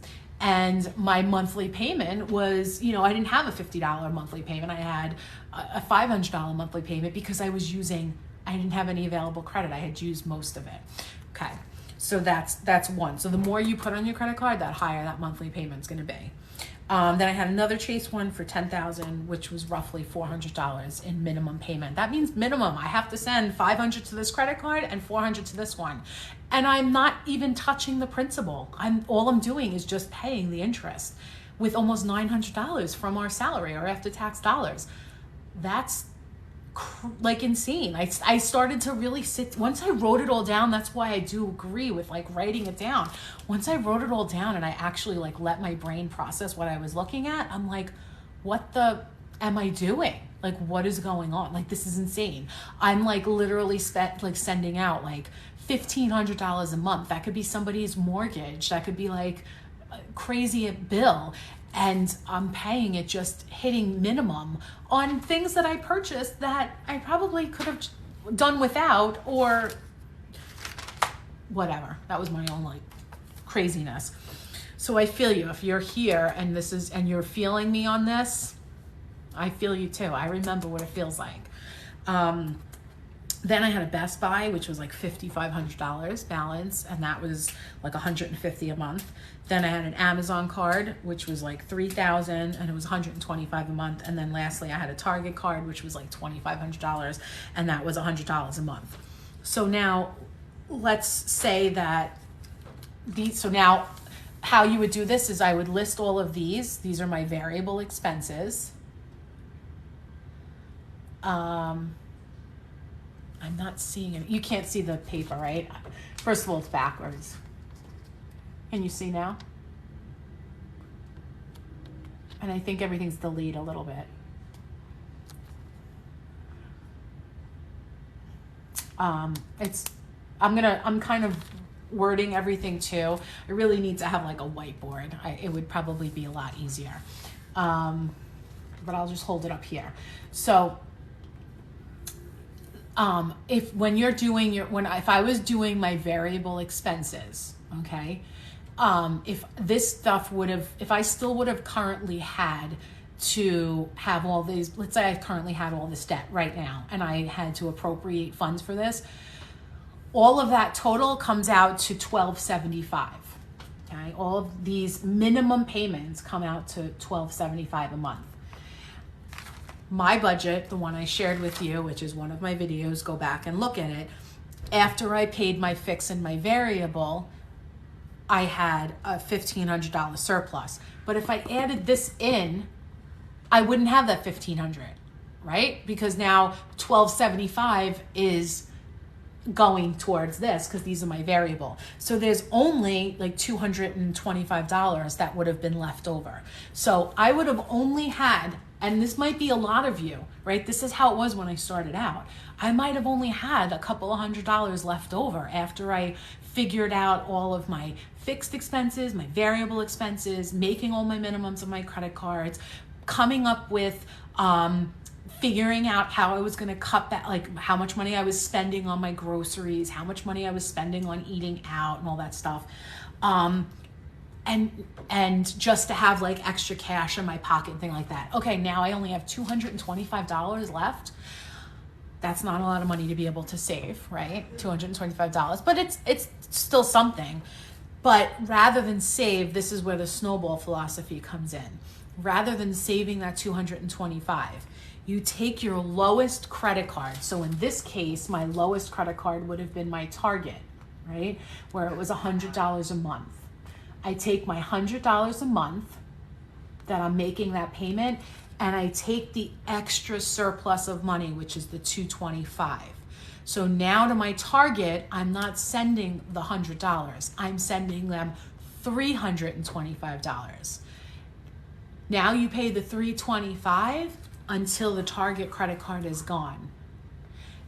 And my monthly payment was, I didn't have a $50 monthly payment. I had a $500 monthly payment because I didn't have any available credit. I had used most of it. Okay, so that's one. So the more you put on your credit card, that higher that monthly payment's gonna be. Then I had another Chase one for $10,000, which was roughly $400 in minimum payment. That means minimum. I have to send $500 to this credit card and $400 to this one. And I'm not even touching the principal. All I'm doing is just paying the interest with almost $900 from our salary or after-tax dollars. That's like insane. I started to really once I wrote it all down. That's why I do agree with like writing it down. Once I wrote it all down and I actually like let my brain process what I was looking at, I'm like, what the am I doing? Like, what is going on? Like, this is insane. I'm like literally sending out like $1,500 a month. That could be somebody's mortgage. That could be like a crazy bill. And I'm paying it, just hitting minimum on things that I purchased that I probably could have done without, or whatever. That was my own like craziness. So I feel you. If you're here and you're feeling me on this, I feel you too. I remember what it feels like. Then I had a Best Buy, which was like $5,500 balance, and that was like $150 a month. Then I had an Amazon card, which was like $3,000, and it was $125 a month. And then lastly, I had a Target card, which was like $2,500, and that was $100 a month. So now, let's say that so now how you would do this is I would list all of these. These are my variable expenses. I'm not seeing it. You can't see the paper, right? First of all, it's backwards. Can you see now? And I think everything's delayed a little bit. I'm kind of wording everything too. I really need to have like a whiteboard. It would probably be a lot easier. But I'll just hold it up here. So if I was doing my variable expenses, okay, if I still would have currently had to have all these, let's say I currently had all this debt right now and I had to appropriate funds for this, all of that total comes out to $1,275. Okay, all of these minimum payments come out to $1,275 a month. My budget, the one I shared with you, which is one of my videos, go back and look at it. After I paid my fixed and my variable, I had a $1,500 surplus. But if I added this in, I wouldn't have that $1,500, right? Because now $1,275 is going towards this because these are my variable. So there's only like $225 that would have been left over. So I would have only had, and this might be a lot of you, right? This is how it was when I started out. I might have only had a couple of $100 left over after I figured out all of my fixed expenses, my variable expenses, making all my minimums of my credit cards, coming up with figuring out how I was going to cut back, like how much money I was spending on my groceries, how much money I was spending on eating out and all that stuff. And just to have like extra cash in my pocket and thing like that. Okay, now I only have $225 left. That's not a lot of money to be able to save, right? $225, but it's still something. But rather than save, this is where the snowball philosophy comes in. Rather than saving that $225, you take your lowest credit card. So in this case, my lowest credit card would have been my Target, right? Where it was $100 a month. I take my $100 a month that I'm making that payment, and I take the extra surplus of money, which is the $225. So now to my Target, I'm not sending the $100. I'm sending them $325. Now you pay the $325 until the Target credit card is gone.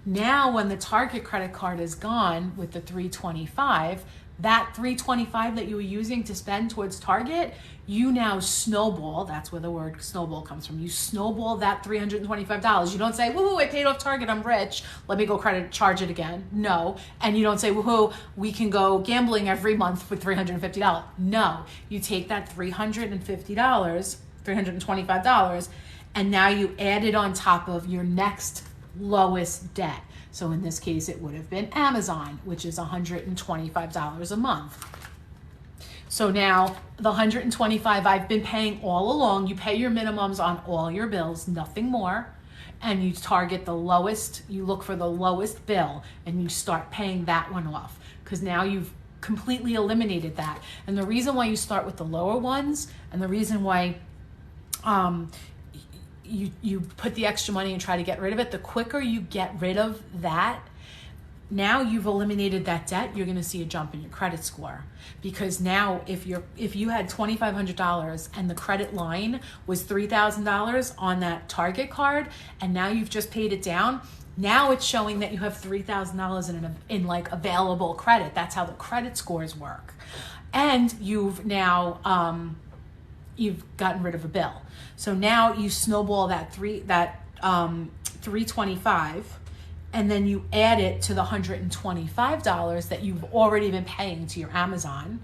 Now when the Target credit card is gone with the $325, that $325 that you were using to spend towards Target, you now snowball. That's where the word snowball comes from. You snowball that $325. You don't say, woohoo, I paid off Target, I'm rich, let me go charge it again. No. And you don't say, woohoo, we can go gambling every month for $350. No. You take that $325, and now you add it on top of your next lowest debt. So in this case, it would have been Amazon, which is $125 a month. So now the $125 I've been paying all along, you pay your minimums on all your bills, nothing more, and you target the lowest, you look for the lowest bill, and you start paying that one off, because now you've completely eliminated that. And the reason why you start with the lower ones, and the reason why you put the extra money and try to get rid of it, the quicker you get rid of that, now you've eliminated that debt, you're going to see a jump in your credit score. Because now if you had $2,500 and the credit line was $3,000 on that Target card, and now you've just paid it down, now it's showing that you have $3,000 in like available credit. That's how the credit scores work. And you've now you've gotten rid of a bill. So now you snowball that $325, and then you add it to the $125 that you've already been paying to your Amazon.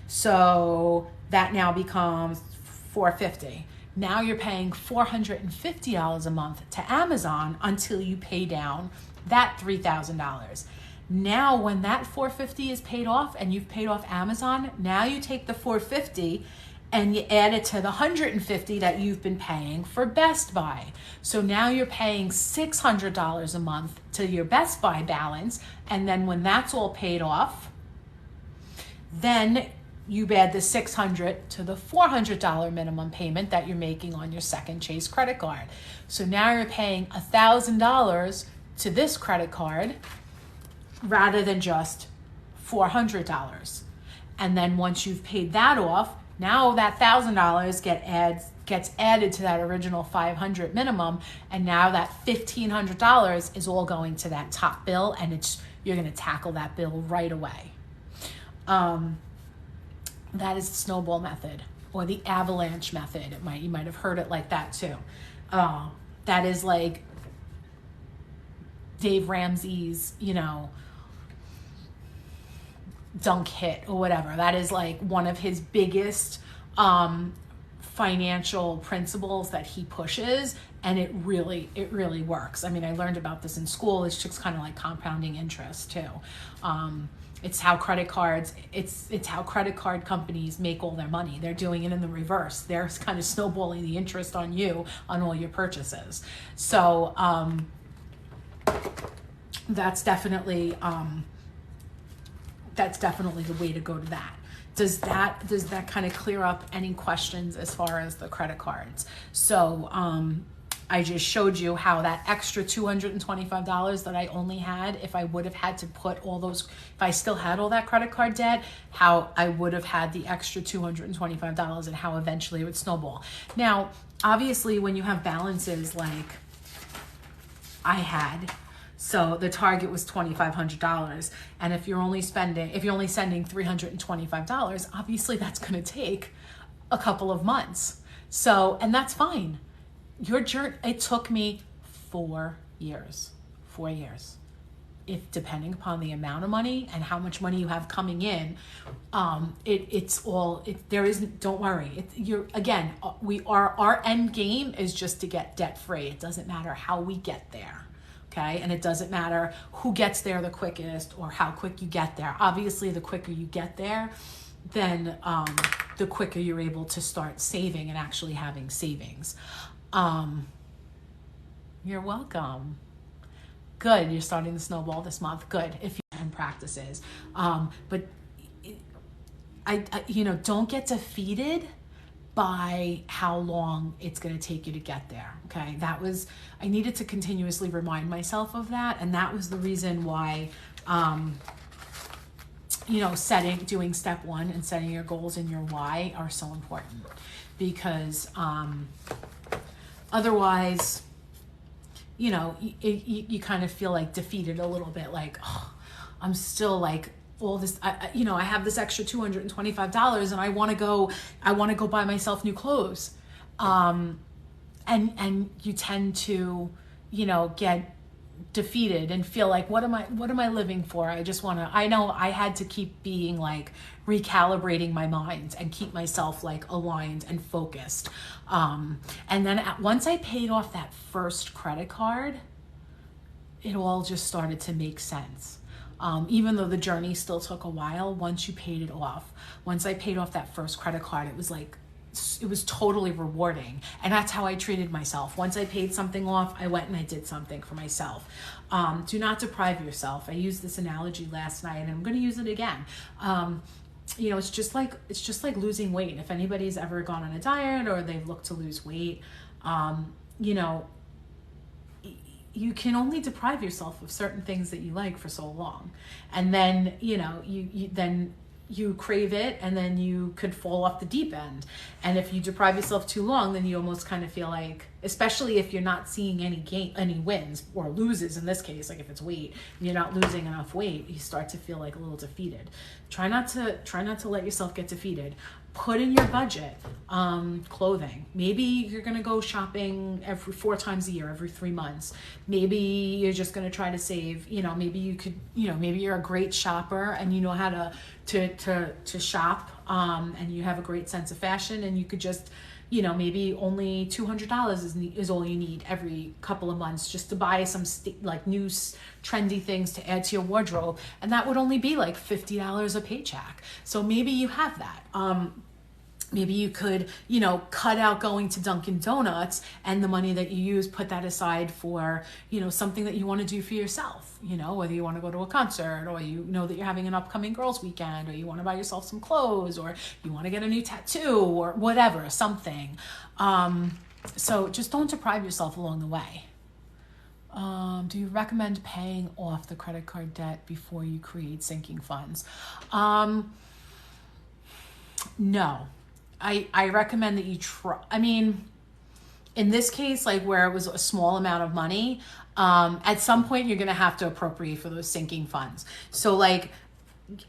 So that now becomes $450. Now you're paying $450 a month to Amazon until you pay down that $3,000. Now when that $450 is paid off and you've paid off Amazon, now you take the $450 and you add it to the $150 that you've been paying for Best Buy. So now you're paying $600 a month to your Best Buy balance, and then when that's all paid off, then you add the $600 to the $400 minimum payment that you're making on your second Chase credit card. So now you're paying $1,000 to this credit card rather than just $400. And then once you've paid that off, now that $1,000 gets added to that original $500 minimum, and now that $1,500 is all going to that top bill, and you're going to tackle that bill right away. That is the snowball method, or the avalanche method. You might have heard it like that too. That is like Dave Ramsey's, dunk hit or whatever. That is like one of his biggest financial principles that he pushes, and it really works. I mean, I learned about this in school. It's just kind of like compounding interest too. It's how credit cards, it's how credit card companies make all their money. They're doing it in the reverse. They're kind of snowballing the interest on you on all your purchases. So that's definitely the way to go to that. Does that kind of clear up any questions as far as the credit cards? So I just showed you how that extra $225 that I only had, if I would have had to put all those, if I still had all that credit card debt, how I would have had the extra $225 and how eventually it would snowball. Now, obviously, when you have balances like I had, so the target was $2,500, and if you're only sending $325, obviously that's going to take a couple of months. So, and that's fine. Your journey, it took me 4 years. 4 years. If depending upon the amount of money and how much money you have coming in, don't worry. Our end game is just to get debt free. It doesn't matter how we get there. Okay. And it doesn't matter who gets there the quickest or how quick you get there. Obviously, the quicker you get there, then the quicker you're able to start saving and actually having savings. You're welcome. Good. You're starting the snowball this month. Good. If you can practices. But don't get defeated by how long it's going to take you to get there. Okay. I needed to continuously remind myself of that. And that was the reason why, doing step 1 and setting your goals and your why are so important, because, otherwise, you kind of feel like defeated a little bit, like, oh, I'm still like all this, I have this extra $225 and I want to go buy myself new clothes. And you tend to, get defeated and feel like, what am I living for? I know I had to keep being like recalibrating my mind and keep myself like aligned and focused. And then once I paid off that first credit card, it all just started to make sense. Even though the journey still took a while, once I paid off that first credit card, it was totally rewarding. And that's how I treated myself. Once I paid something off, I went and I did something for myself. Do not deprive yourself. I used this analogy last night and I'm going to use it again. It's just like losing weight. If anybody's ever gone on a diet or they've looked to lose weight, you can only deprive yourself of certain things that you like for so long. And then, you crave it and then you could fall off the deep end. And if you deprive yourself too long, then you almost kind of feel like, especially if you're not seeing any wins or loses in this case, like if it's weight and you're not losing enough weight, you start to feel like a little defeated. Try not to let yourself get defeated. Put in your budget, clothing. Maybe you're going to go shopping every 4 times a year, every 3 months. Maybe you're just going to try to save, maybe you could, maybe you're a great shopper and you know how to shop, and you have a great sense of fashion, and you could just, maybe only $200 is all you need every couple of months just to buy some new trendy things to add to your wardrobe. And that would only be like $50 a paycheck. So maybe you have that. Maybe you could, cut out going to Dunkin' Donuts, and the money that you use, put that aside for, something that you want to do for yourself, whether you want to go to a concert, or that you're having an upcoming girls' weekend, or you want to buy yourself some clothes, or you want to get a new tattoo, or whatever, something. So just don't deprive yourself along the way. Do you recommend paying off the credit card debt before you create sinking funds? No. I recommend that you try. I mean, in this case, like where it was a small amount of money, at some point you're going to have to appropriate for those sinking funds. So like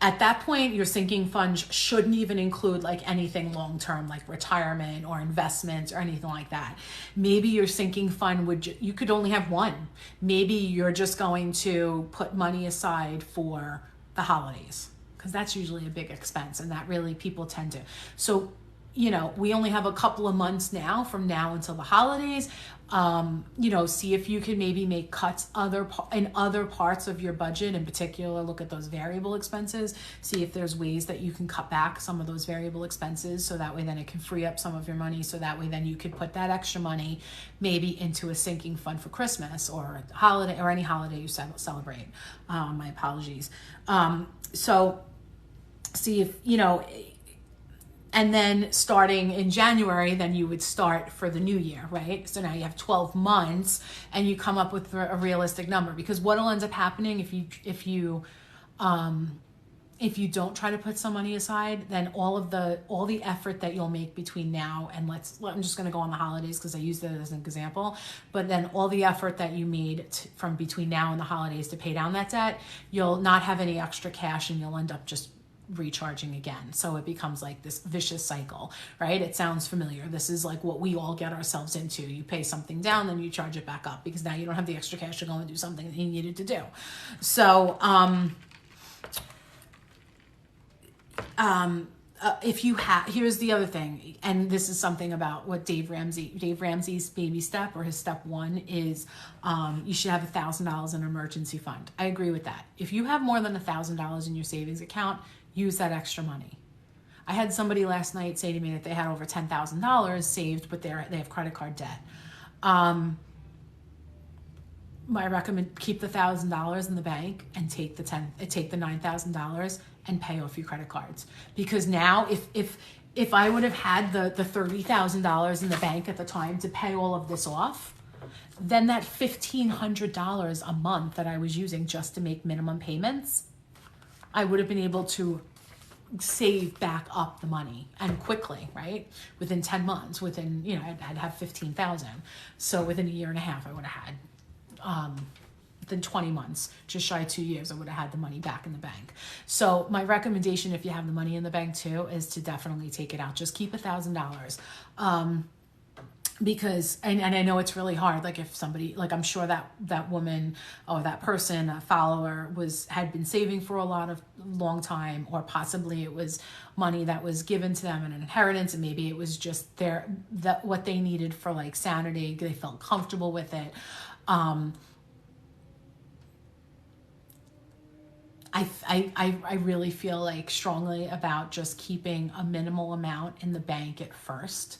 at that point, your sinking fund shouldn't even include like anything long-term, like retirement or investments or anything like that. Maybe your sinking fund you could only have one. Maybe you're just going to put money aside for the holidays, because that's usually a big expense, and that really people tend to. So, we only have a couple of months now from now until the holidays. See if you can maybe make cuts in other parts of your budget. In particular, look at those variable expenses. See if there's ways that you can cut back some of those variable expenses, so that way then it can free up some of your money. So that way then you could put that extra money maybe into a sinking fund for Christmas or holiday, or any holiday you celebrate. My apologies. So see if, and then starting in January, then you would start for the new year, right? So now you have 12 months and you come up with a realistic number, because what'll end up happening if you don't try to put some money aside, then all the effort that you'll make between now and I'm just going to go on the holidays because I used it as an example, but then all the effort that you made from between now and the holidays to pay down that debt, you'll not have any extra cash and you'll end up just recharging again. So it becomes like this vicious cycle, right? It sounds familiar. This is like what we all get ourselves into. You pay something down, then you charge it back up because now you don't have the extra cash to go and do something that you needed to do. So, here's the other thing, and this is something about what Dave Ramsey's baby step, or his step one, is you should have $1,000 in an emergency fund. I agree with that. If you have more than $1,000 in your savings account, use that extra money. I had somebody last night say to me that they had over $10,000 saved, but they have credit card debt. I recommend keep the $1,000 in the bank and take the $9,000 and pay off your credit cards. Because now if I would have had the $30,000 in the bank at the time to pay all of this off, then that $1,500 a month that I was using just to make minimum payments, I would have been able to save back up the money, and quickly, right? Within 10 months, I'd have 15,000. So within a year and a half, I would have had, within 20 months, just shy of 2 years, I would have had the money back in the bank. So my recommendation, if you have the money in the bank too, is to definitely take it out. Just keep $1,000. Because, and I know it's really hard, like if somebody, like I'm sure that woman or that person, a follower, had been saving for a long time, or possibly it was money that was given to them in an inheritance, and maybe it was just what they needed for like sanity. They felt comfortable with it. I really feel like strongly about just keeping a minimal amount in the bank at first.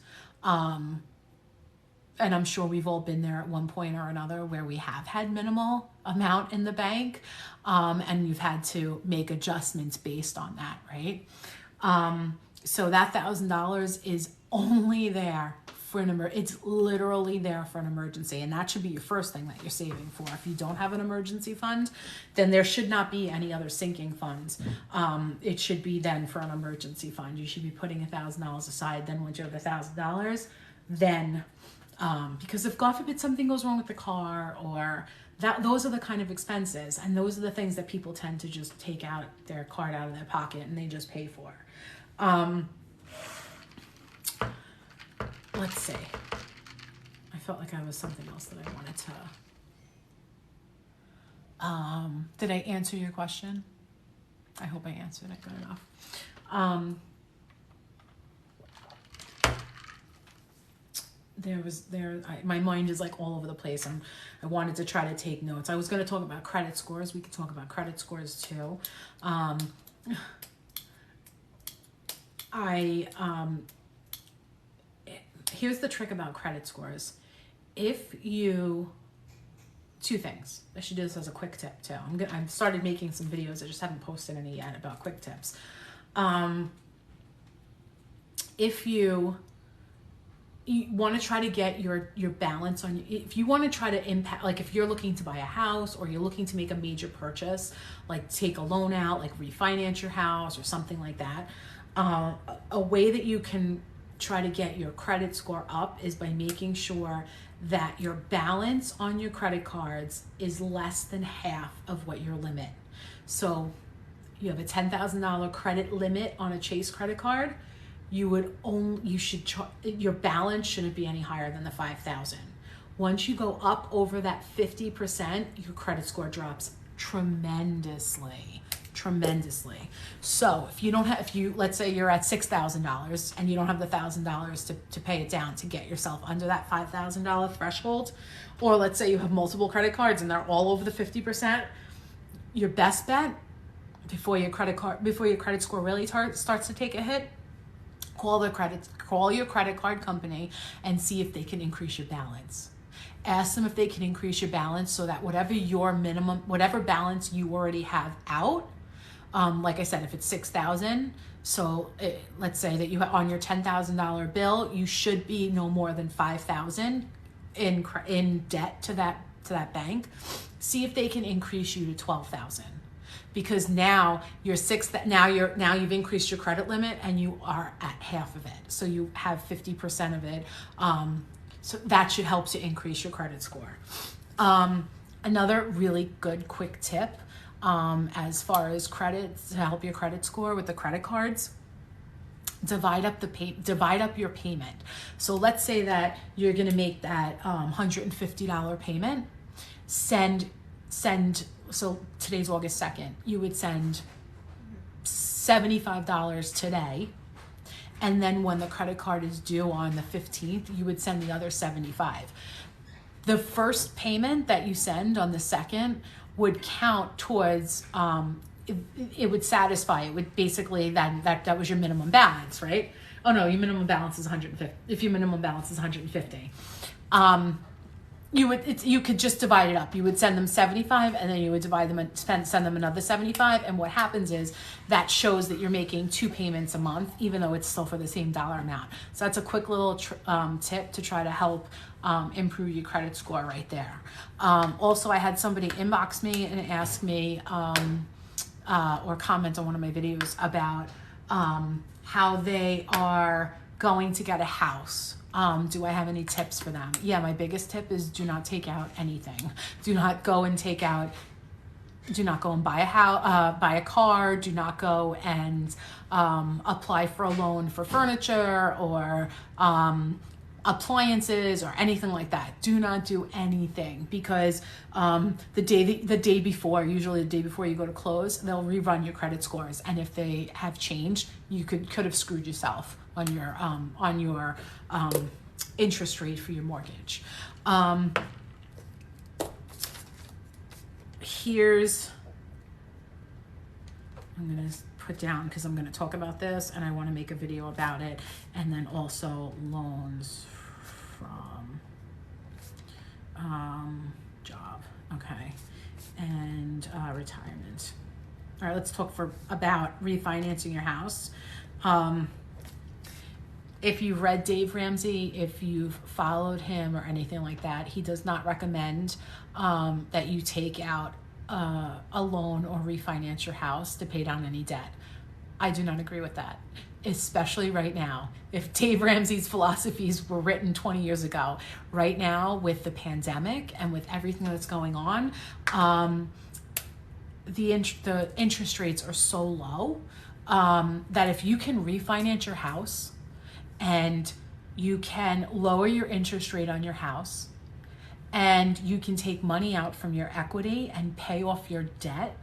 And I'm sure we've all been there at one point or another where we have had minimal amount in the bank, and you've had to make adjustments based on that, right? So that $1,000 is only there for it's literally there for an emergency, and that should be your first thing that you're saving for. If you don't have an emergency fund, then there should not be any other sinking funds. It should be then for an emergency fund. You should be putting $1,000 aside. Then once you have $1,000, then because if God forbid something goes wrong with the car, or those are the kind of expenses, and those are the things that people tend to just take out their card out of their pocket and they just pay for. Let's see. I felt like I was something else that I wanted to. Did I answer your question? I hope I answered it good enough. My mind is like all over the place, and I wanted to try to take notes. I was going to talk about credit scores. We could talk about credit scores too. Here's the trick about credit scores. Two things. I should do this as a quick tip too. I've started making some videos. I just haven't posted any yet about quick tips. If you want to try to get your balance on, if you want to try to impact, like if you're looking to buy a house, or you're looking to make a major purchase, like take a loan out, like refinance your house or something like that, a way that you can try to get your credit score up is by making sure that your balance on your credit cards is less than half of what your limit. So you have a $10,000 credit limit on a Chase credit card, your balance shouldn't be any higher than the 5,000. Once you go up over that 50%, your credit score drops tremendously. So if you let's say you're at $6,000 and you don't have the $1,000 to pay it down to get yourself under that $5,000 threshold, or let's say you have multiple credit cards and they're all over the 50%, your best bet before your credit score really starts to take a hit, call your credit card company and see if they can increase your balance. Ask them if they can increase your balance so that whatever balance you already have out, like I said, if it's $6,000, so let's say that you have on your $10,000 bill, you should be no more than $5,000 in debt to that bank. See if they can increase you to $12,000, because now you've increased your credit limit and you are at half of it, so you have 50% of it. So that should help to increase your credit score. Another really good quick tip, as far as credit, to help your credit score with the credit cards, divide up your payment. So let's say that you're going to make that $150 payment. So today's August 2nd. You would send $75 today. And then when the credit card is due on the 15th, you would send the other $75. The first payment that you send on the 2nd would count towards, it would satisfy, it would basically, that was your minimum balance, right? Oh no, your minimum balance is 150. If your minimum balance is 150. You could just divide it up. You would send them 75 and then you would divide them and send them another 75. And what happens is that shows that you're making 2 payments a month, even though it's still for the same dollar amount. So that's a quick little tip to try to help improve your credit score right there. Also, I had somebody inbox me and ask me or comment on one of my videos about how they are going to get a house. Do I have any tips for them? Yeah, my biggest tip is do not take out anything. Do not go and buy a house, buy a car. Do not go and apply for a loan for furniture or appliances or anything like that. Do not do anything, because the day before, usually the day before you go to close, they'll rerun your credit scores, and if they have changed, you could have screwed yourself on your interest rate for your mortgage. I'm going to put down, because I'm going to talk about this and I want to make a video about it, and then also loans from job, okay, and retirement. All right, let's talk about refinancing your house. If you've read Dave Ramsey, if you've followed him or anything like that, he does not recommend that you take out a loan or refinance your house to pay down any debt. I do not agree with that, especially right now. If Dave Ramsey's philosophies were written 20 years ago, right now with the pandemic and with everything that's going on, the interest rates are so low that if you can refinance your house and you can lower your interest rate on your house, and you can take money out from your equity and pay off your debt,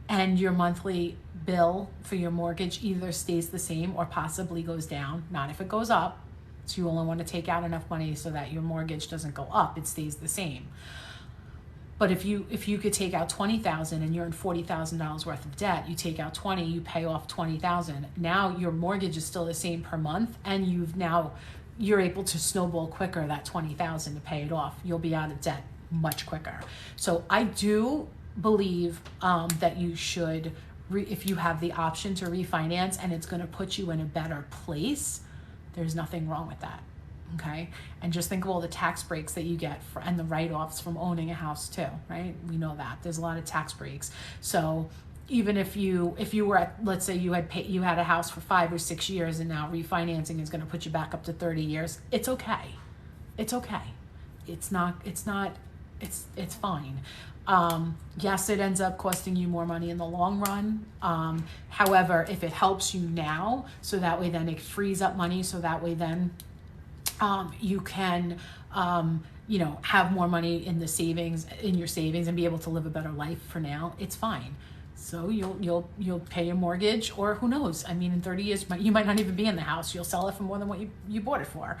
and your monthly bill for your mortgage either stays the same or possibly goes down, not if it goes up. So you only want to take out enough money so that your mortgage doesn't go up, it stays the same. But if you could take out $20,000 and you're in $40,000 worth of debt, you take out 20, you pay off $20,000. Now your mortgage is still the same per month, and you're able to snowball quicker that $20,000 to pay it off. You'll be out of debt much quicker. So I do believe that you should, if you have the option to refinance and it's going to put you in a better place, there's nothing wrong with that. Okay, and just think of all the tax breaks that you get and the write-offs from owning a house too, right? We know that there's a lot of tax breaks. So even if you were at, let's say you had a house for 5 or 6 years, and now refinancing is going to put you back up to 30 years, it's okay. It's okay. It's fine. Yes, it ends up costing you more money in the long run. However, if it helps you now, so that way then it frees up money, so that way then you can, have more money in your savings, and be able to live a better life for now, it's fine. So you'll pay your mortgage, or who knows? I mean, in 30 years, you might not even be in the house. You'll sell it for more than what you bought it for,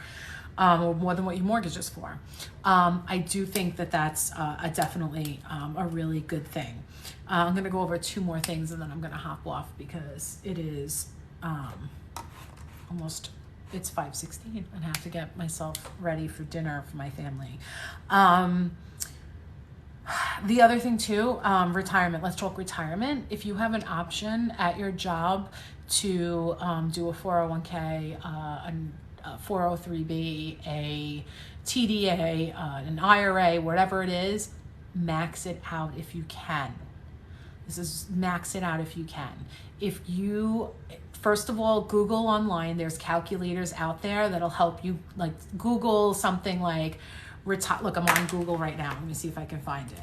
or more than what you mortgaged is for. I do think that that's definitely a really good thing. I'm going to go over 2 more things, and then I'm going to hop off because it is it's 5:16 and I have to get myself ready for dinner for my family. The other thing too, retirement. Let's talk retirement. If you have an option at your job to do a 401k, a 403b, a TDA, an IRA, whatever it is, max it out if you can. Max it out if you can. First of all, Google online. There's calculators out there that'll help you. Like Google something like look, I'm on Google right now. Let me see if I can find it.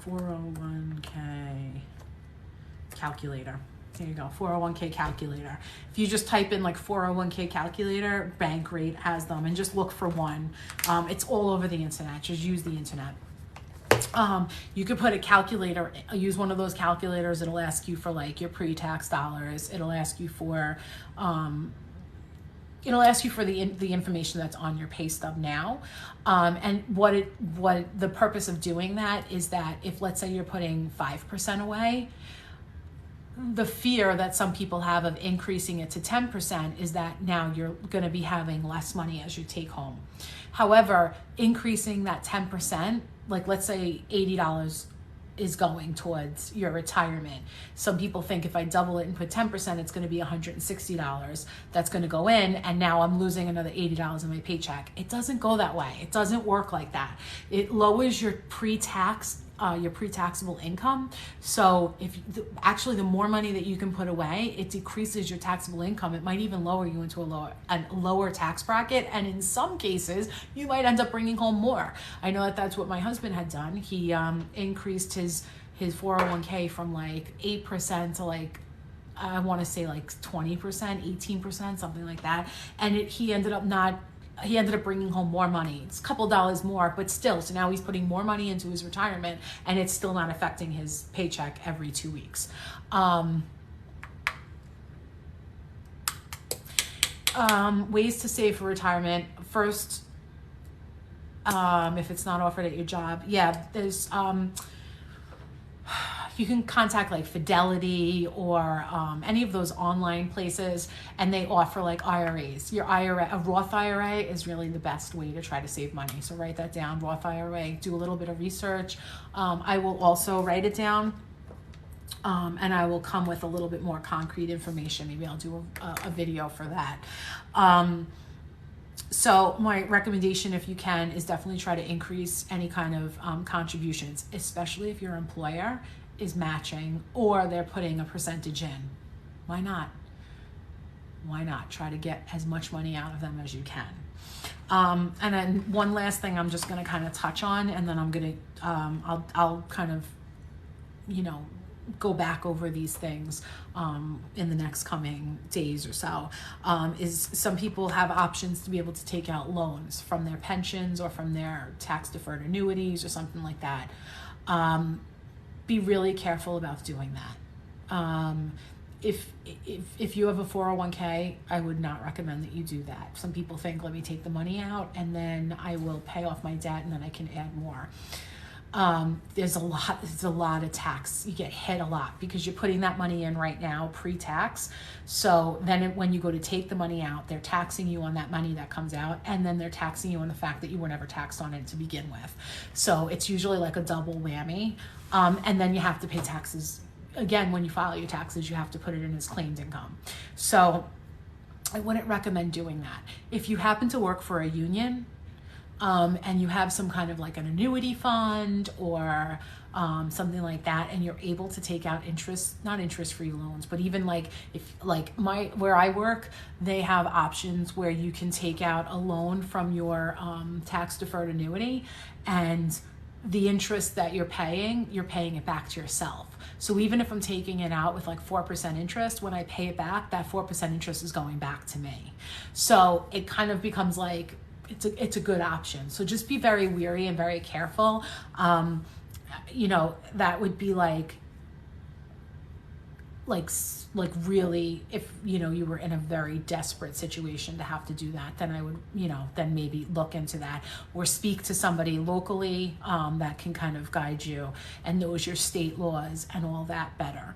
401k calculator. There you go, 401k calculator. If you just type in like 401k calculator, Bankrate has them, and just look for one. It's all over the internet. Just use the internet. You could put a calculator, use one of those calculators. It'll ask you for like your pre-tax dollars. It'll ask you for the information that's on your pay stub now. And what the purpose of doing that is that if, let's say, you're putting 5% away, the fear that some people have of increasing it to 10% is that now you're going to be having less money as you take home. However, increasing that 10%, like let's say $80 is going towards your retirement. Some people think if I double it and put 10%, it's going to be $160 that's going to go in, and now I'm losing another $80 in my paycheck. It doesn't go that way. It doesn't work like that. It lowers your pre-taxable income. So the more money that you can put away, it decreases your taxable income. It might even lower you into a lower tax bracket, and in some cases you might end up bringing home more. I know that's what my husband had done. He increased his 401k from like 8% to like, I want to say like 20%, 18%, something like that, and he ended up bringing home more money. It's a couple dollars more, but still. So now he's putting more money into his retirement, and it's still not affecting his paycheck every 2 weeks. Ways to save for retirement. First, if it's not offered at your job, there's you can contact like Fidelity or any of those online places, and they offer like IRAs. Your IRA, a Roth IRA, is really the best way to try to save money. So write that down, Roth IRA. Do a little bit of research. I will also write it down, and I will come with a little bit more concrete information. Maybe I'll do a video for that. So my recommendation, if you can, is definitely try to increase any kind of contributions, especially if your employer is matching or they're putting a percentage in. Why not? Try to get as much money out of them as you can. And then one last thing I'm just going to kind of touch on, and then I'm going to, I'll kind of, go back over these things in the next coming days or so, is some people have options to be able to take out loans from their pensions or from their tax deferred annuities or something like that. Be really careful about doing that. If you have a 401k, I would not recommend that you do that. Some people think, let me take the money out and then I will pay off my debt and then I can add more. There's a lot of tax. You get hit a lot because you're putting that money in right now pre-tax. So then when you go to take the money out, they're taxing you on that money that comes out, and then they're taxing you on the fact that you were never taxed on it to begin with. So it's usually like a double whammy. And then you have to pay taxes. Again, when you file your taxes, you have to put it in as claimed income. So I wouldn't recommend doing that. If you happen to work for a union, and you have some kind of like an annuity fund or something like that, and you're able to take out not interest-free loans, but even like if like where I work, they have options where you can take out a loan from your tax-deferred annuity, and the interest that you're paying it back to yourself. So even if I'm taking it out with like 4% interest, when I pay it back, that 4% interest is going back to me. So it kind of becomes like, it's a good option. So just be very wary and very careful. That would be like really, if you were in a very desperate situation to have to do that, then I would then maybe look into that, or speak to somebody locally that can kind of guide you and knows your state laws and all that better.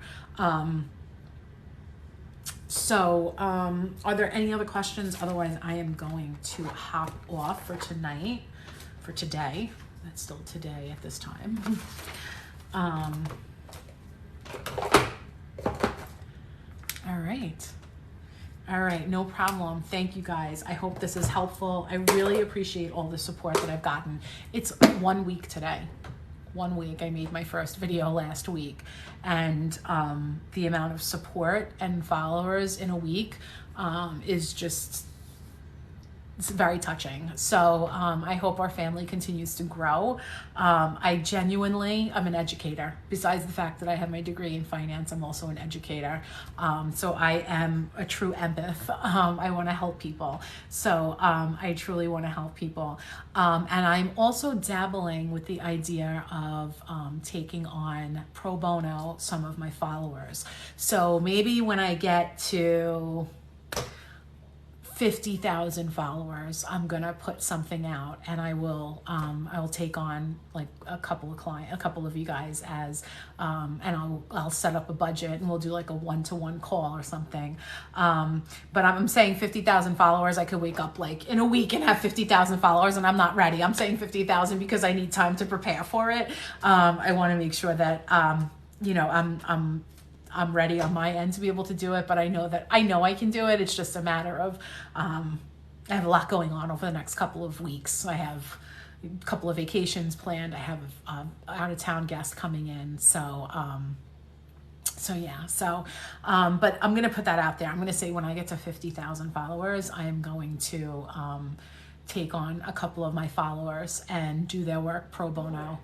So are there any other questions? Otherwise I am going to hop off for today. That's still today at this time. All right, no problem. Thank you guys. I hope this is helpful. I really appreciate all the support that I've gotten. It's 1 week today. 1 week. I made my first video last week, and the amount of support and followers in a week is just, it's very touching. So I hope our family continues to grow. I'm an educator. Besides the fact that I have my degree in finance, I'm also an educator. So I am a true empath. I want to help people. So I truly want to help people. And I'm also dabbling with the idea of taking on pro bono some of my followers. So maybe when I get to 50,000 followers, I'm gonna put something out, and I will take on like a couple of you guys as and I'll set up a budget, and we'll do like a one-to-one call or something. But I'm saying 50,000 followers. I could wake up like in a week and have 50,000 followers, and I'm not ready. I'm saying 50,000 because I need time to prepare for it. I want to make sure that I'm ready on my end to be able to do it, but I know I can do it. It's just a matter of, I have a lot going on over the next couple of weeks. I have a couple of vacations planned. I have out of town guest coming in. But I'm going to put that out there. I'm going to say when I get to 50,000 followers, I am going to, take on a couple of my followers and do their work pro bono.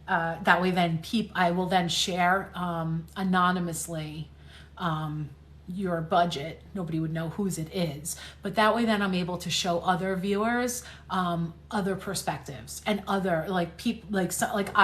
That way then I will then share anonymously your budget. Nobody would know whose it is, but that way then I'm able to show other viewers other perspectives and other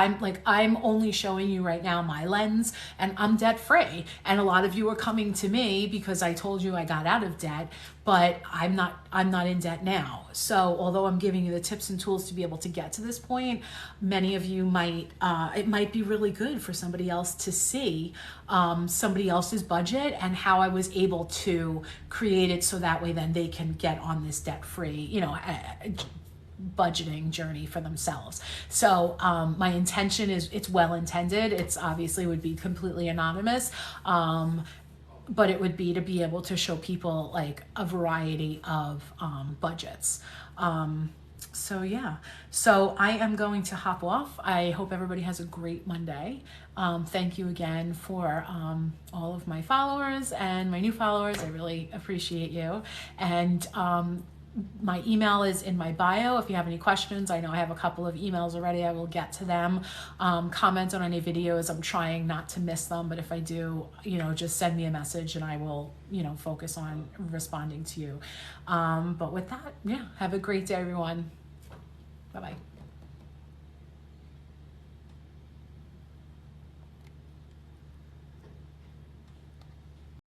I'm only showing you right now my lens, and I'm debt free, and a lot of you are coming to me because I told you I got out of debt, but I'm not in debt now. So although I'm giving you the tips and tools to be able to get to this point, many of you it might be really good for somebody else to see somebody else's budget and how I was able to create it so that way then they can get on this debt-free, budgeting journey for themselves. So my intention is, it's well intended. It's obviously would be completely anonymous. But it would be to be able to show people like a variety of budgets. So I am going to hop off. I hope everybody has a great Monday. Thank you again for all of my followers and my new followers. I really appreciate you. And my email is in my bio. If you have any questions, I know I have a couple of emails already. I will get to them. Comment on any videos. I'm trying not to miss them, but if I do, just send me a message and I will, focus on responding to you. But with that, have a great day, everyone. Bye-bye.